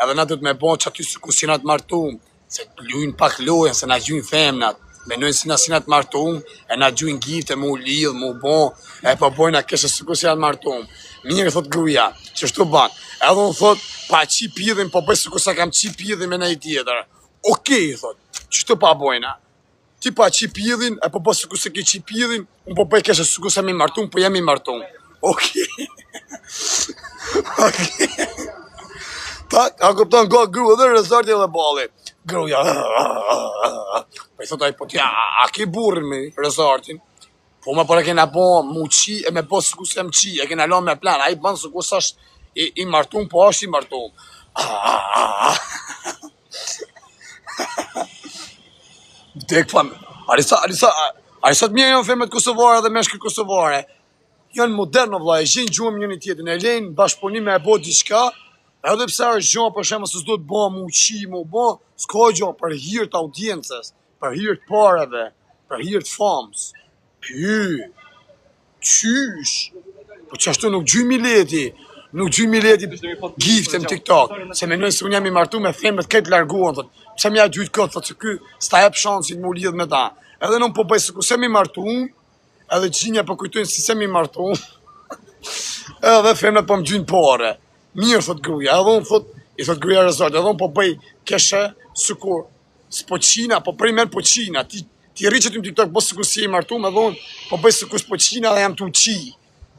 Edhe na du t'me bon që aty së ku si na t'martum. Se t'lujnë pak lojen, se na gjujnë femnat. Menojnë si na t'martum, e na gjujnë gifte, mu lidh, mu bon. E po bojna kështë së ku si na t'martum. Mirë, thot gruja, që shtu ban. Edhe unë thot, pa qi pjedhin, po bëjë së ku sa kam qi pjedhin me nej tjetër. Okej, thot, që shtu pa bojna. Ti pa qi pjedhin, e po bëjë së ku se ki qi pjedhin, unë po bëjë kështë së ku sa mi martum, po jam i martum. Okej. A këptan ka grua dhe rezarti edhe bali. Gruja. Po i thot, po ti, a ki burin me rezartin? Po më për e kena po mu qi, e me po së ku se më qi, e kena lo me plan, a i bënë së ku së është i martun, po është i martun. Vdek fam, arisat mirë janë femet kosovare dhe meshkë kosovare, janë moderne vla, e gjenë gjumë njëni tjetën, e lejnë bashkëpunime e bo diçka, edhe pse është gjumë për shemë se s'do të bo mu qi, mu bo, s'ka gjumë për hirë të audiencës, për hirë të pareve, për hirë të famës. Qysh, po që ashtu nuk gjymi leti, gifte në TikTok, se menoj se unë jam i martu me femët këtë larguan, thot, pse mja gjytë këtë, thot, se ky s'ta jep shansin mu lidh me ta. Edhe nuk po bëj se ku se mi martu, edhe gjinja po kujtojnë si se mi martu, edhe femët po më gjynë pare. Mirë, thot gruja, edhe unë thot, i thot gruja rezort, edhe unë po bëj keshe, sukur, s'po qina, po prej men po qina, ti rri që ty në TikTok, bo sëkur si e martu, me dhonë, po bëj sëkur s'po qina dhe jam t'u qi.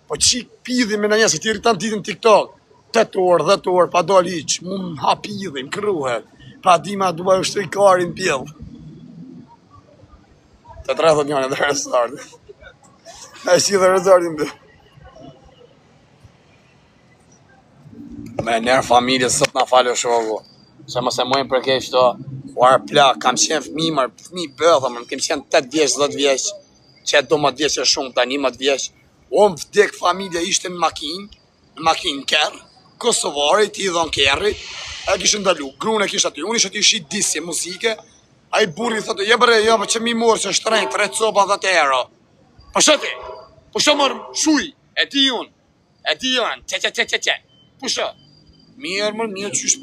Po qi pidhi me në një, se ti rri tanë ditë në TikTok, 8 orë, 10 orë, pa do liq, mu më ha pidhi, më kruhet, pa dima duaj u shtoj karin pjellë. Të 30 njën e dhe rezartë. E shi dhe rezartin dhe. Me njerë familje sot na falë shoku, se mëse mojnë për keshto, uarë plak, kam qenë fmi bëthë, më kem qenë 8 vjeç, 10 vjeç, që do më vjeç e shumë, ta 11 vjeç, unë vdek familja ishte në makinë kërë, Kosovare, ti dhon kërri, e kishë ndalu, grune kishë aty, unë ishë aty shit disje muzike, a i burri thotë, je bre, jo, që mi morë që shtrejnë, 3 copa 10 euro. Po shëti, po shë mërë, shuj, e di unë, që, po shë. Mirë, qysh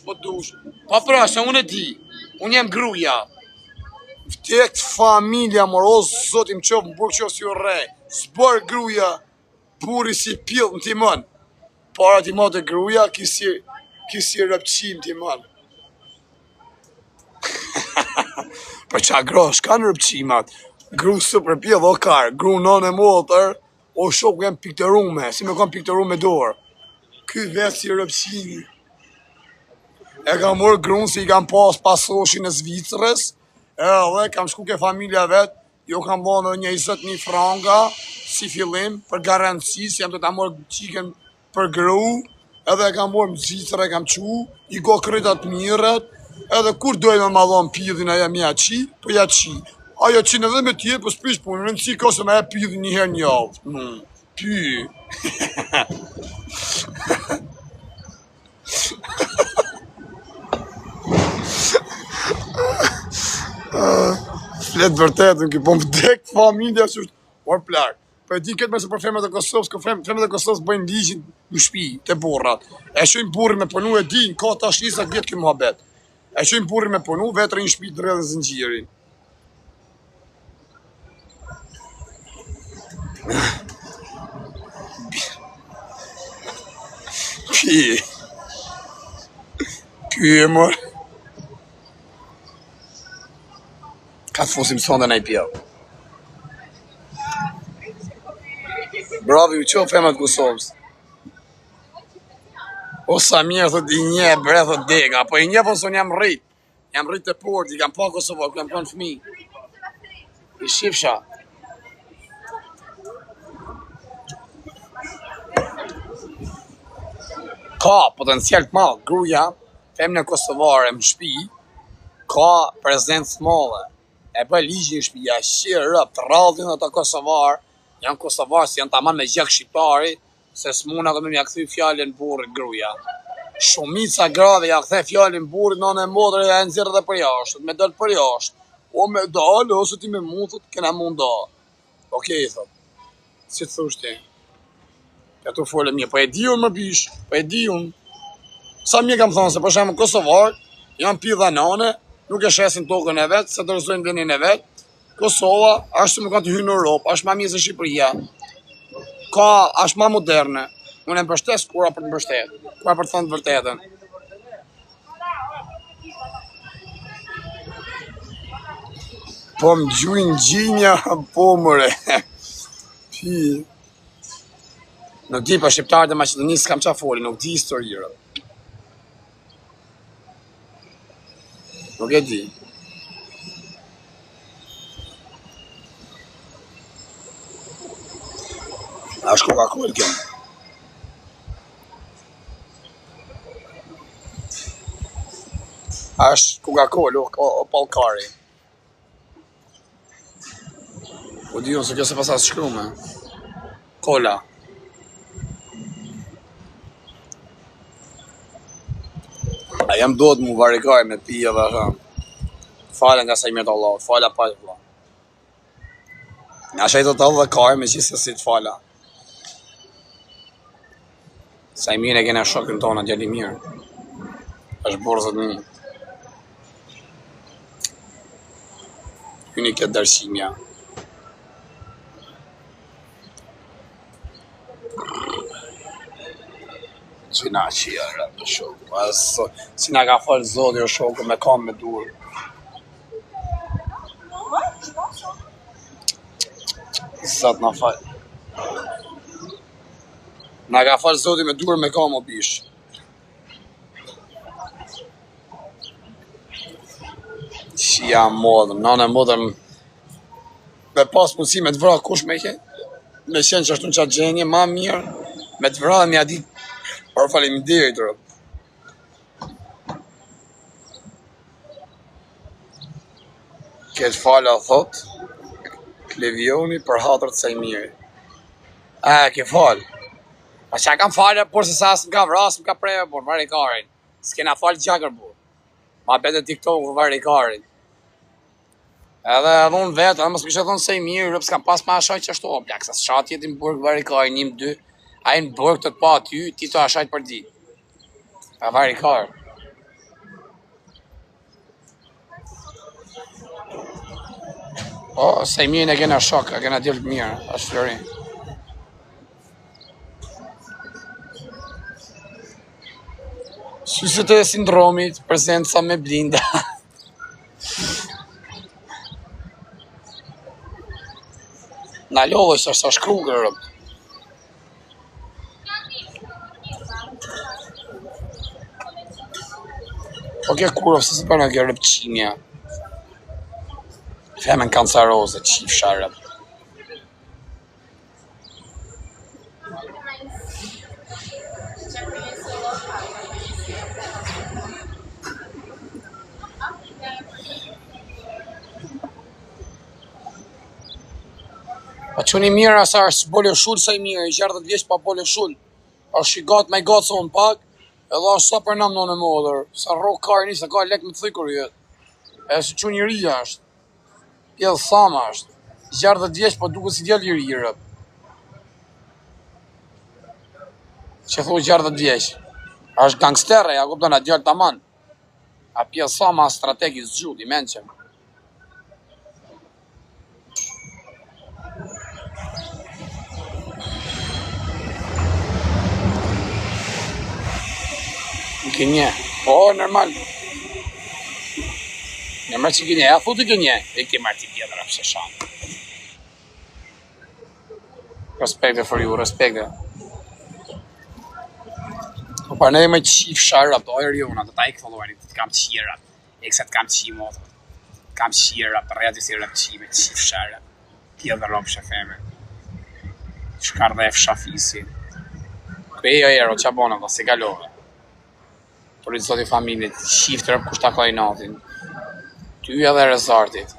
po dush. Pa pra, se unë e di, unë jem gruja. Vdek familja, mërë, o zotim qovë, më burë qovë si o rej. Zbër gruja, burri si pillë në timon. Para timon të gruja, kisi rëpqim timon. Për qa gro, shka në rëpqimat? Gru super pillë, o karë, gru nën e motër, o shok jem pikterume, si me kam pikterume dorë. Ky vetë si rëpqimi. E kam mërë grunë si i kam pas pasoshin e Zvicrës, edhe kam shku ke familja vetë, jo kam bënë një 20.000 franga, si fillim, për garanci, si jam të ta mërë qiken për gru, edhe kam mërë më Zvicrë, kam qu, i go kretat mirët, edhe kur dojnë më dhonë pidhin aja mja qi, po ja qi. Ajo qinë edhe me tje, po s'prish punë, rëndësi ka se me e pidhin një herë një javë. Py. Fletë vërtetën, ki po më vdek familja që është orë plarë. Po e di këtë me se për femet e Kosovës, ko femet e Kosovës bëjnë ligjin në shpi, të burrat. E shojnë burri me punu, e di, në ka ta shlisak vjetë kjo muhabet. E shojnë burri me punu, vetër një shpi dredhe zëngjirin. Py e mërë. Ka të fosim sonde në i pjellë. Bravi u qo femat Kosovës. O sa mirë, thët i nje, bre, thët dega. Po i nje, po son jam rrit. Jam rrit të port, i kam pa Kosovë, ku jam kanë fëmi. I shifsha. Ka potencial të madh, gruja, femne kosovare më shpi, ka prezencë madhe. E bëj ligjin në shtëpi, shirë rëp të radhin ata kosovar, janë kosovar si janë tamam me gjak shqiptari, se s'muna dhe me mja kthy fjallin burrit gruja. Shumica grave ja kthe fjallin burrit, nënë e modre ja e nxirr edhe për jashtë, me dal për jashtë. O me dal, ose ti me mund, thot, kena munda. Okej, thot. Si të thush ti? Ja tu folë mje, po e di unë më bish, po e di unë. Sa mje kam thonë se për shemë Kosovar, janë pidha nane, nuk e shesin tokën e vetë, se dërzojnë venin e vetë. Kosova, ashtë më kanë të hynë në Europë, ashtë ma mje se Shqipëria. Ka, ashtë ma moderne. Unë e më bështes, kura për të bështet, kura për të thonë të vërtetën. Po më gjujnë gjinja, po mëre. Pi. Nuk di për shqiptarët e Maqedonisë s'kam qa foli, nuk di historirë. Nuk e di. Është Coca-Cola kjo. Është Coca-Cola o Pallkari. Po di unë se kjo se pasas shkrume. Cola. A jam do të mu varikaj me pija dhe ha. Falen nga sa i mirë të Allah, fala pa të vla. Nga shajtë të dhe kaj me qisë si të fala. Sa i mirë e kene shokën tona, djali mirë. Është borzët një. Hyni këtë dërshimja. Si na qia rëmë të shokë. Si na ka falë zodi o shokë me kam me dur. Zot na falë. Na ka falë zodi me dur me kam o bish. Qia modëm, nane modëm. Me pas mundësi me të vra kush me ke. Me qenë që ashtu në qatë gjenje, ma mirë. Me të vra dhe me adit. Por faleminderit rëp. Këtë fala thot Klevioni për hatër të saj mirë. Ke falë. Pa që kam falë, por se sa s'm ka vrasë, m'm ka prejë, por varikarin. S'kena falë gjakër, por. Ma bete TikTok për varikarin. Edhe unë vetë, edhe mos kështë thonë saj mirë, rëp s'kam pas ma ashaj që ashtu. Plak, sa shatë jetin burg varikarin, 1-2. A e në burg të të pa ty, ti të ashajt për di. A varikar. O, se i mirën e kena shok, e kena djelë mirë, është flori. Syset e sindromit, prezenca me blinda. Na lodhë është sa shkrugër, rëpë. Po ke kurë, se se përna kjo rëpqimja. Femen kanceroze, qifsha rëp. Pa që një mirë asa është bole shull sa i mirë, i 60 vjeç pa bole shull. është i gatë me gatë sa unë pak, edhe është sa për nam në modër, sa rrok kari një se ka lek me të thikur jetë. E si që një rria është, pjedhë sama është, 60 vjeç po duke si djallë i rirë. Që thu 60 vjeç, është gangstere, ja kupton a djallë taman. A pjedhë sama strategi zgjut, i menqem. Kënje, po, normal. Në mërë që kënje, a thuti kënje, e këti mërë t'i pjedhë rëpë shanë. Respekte for ju, respekte. Po për ne me qif sharap, të ojër jona, të ta i këtholluarit, të kam qirap, e kësa të kam qimot, kam qirap, të rejati si rëpë qime, qif sharap, pjedhë rëpë shafeme, shkar dhe fshafisi. Këj ero, qa bona, dhe se kalove. Por i të zoti familit, shiftë rëpë kushta ka i natin. Ty edhe rezartit.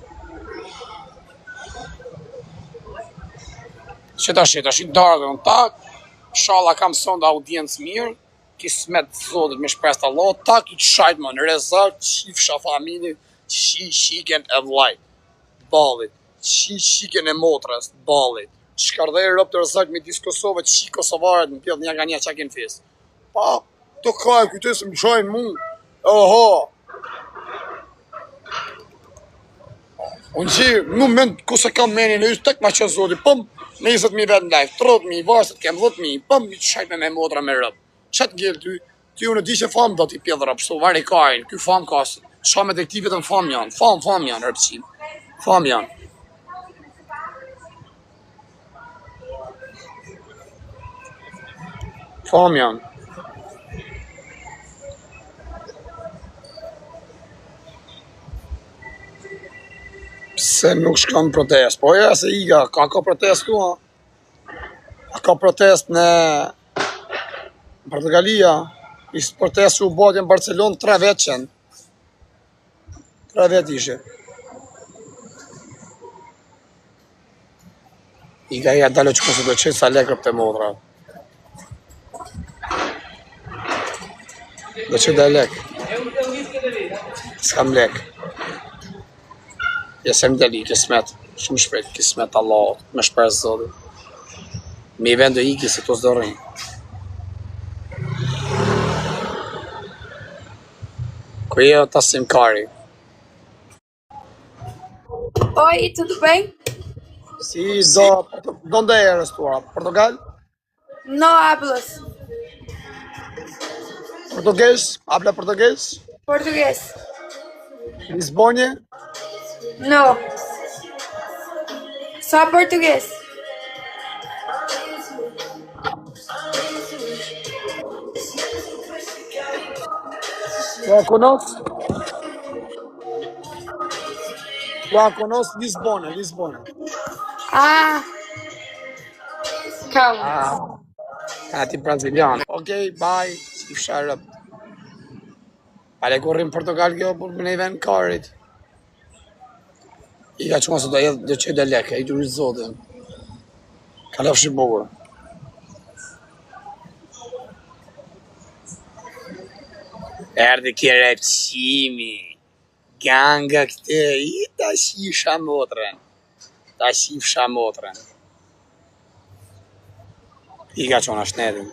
Që ta shi darë dhe në tak, shala kam sonda audiencë mirë, kismet zotit me shpresta Allah, tak i të shajt më në rezart, shifësha familit, shiken e vlajt, balit, shiken e motrës, balit, shkardhe e rëpë të rezart me disë Kosovë, qi Kosovarët në pjedhë një nga një qakin fis. Pa, të kaj, kujtës më shajnë mu, oho. Unë që, në mend, ku se kam meni në tek ma që zoti, pëm, 20.000 vetë në live, 30.000, varsit kem 10.000, pëm, i të shajt me motra me rëpë. Qatë gjellë ty unë di që famë do t'i pjedhë rëpë, so vari karin, ky famë kasë, shka me detektivet në famë janë, famë janë, rëpëqin, famë janë. Famë janë. Se nuk shkon protest, po ja se iga, ka protest tu, ka protest në Portugalia. Ishtë protest që u bati në Barcelonë 3 vetë qenë. 3 vetë ishe. I ka ja dalë që kësë të qëtë sa lekër për të modra. Do që dhe lek. S'kam lek. Jesem deli, kismet. Shumë shpejt, kismet Allah. Me shpresë zodi. Me i vend do iki se të s'do rrinë. Kuja o Tasim Kari. Oi, tudo bem? Si donde eres tu? Portugal? No hablas Português? Habla português? português? Lisbonha? No. Só português. Já conosco? Já conosco Lisbona, Lisbona. Ah. Calma. Ti brasiliano. Ok, bye. Si fsharë. Pale kurrim Portugal kjo për me ne vend karit. I ka qëma se do që dhe leke, i të rrisë zotin. Ka lafë shqipogur. Erdi kje repsimi. Ganga këte, i ta shi shamotren. Ta shi fshamotren. I ka qona shnedin.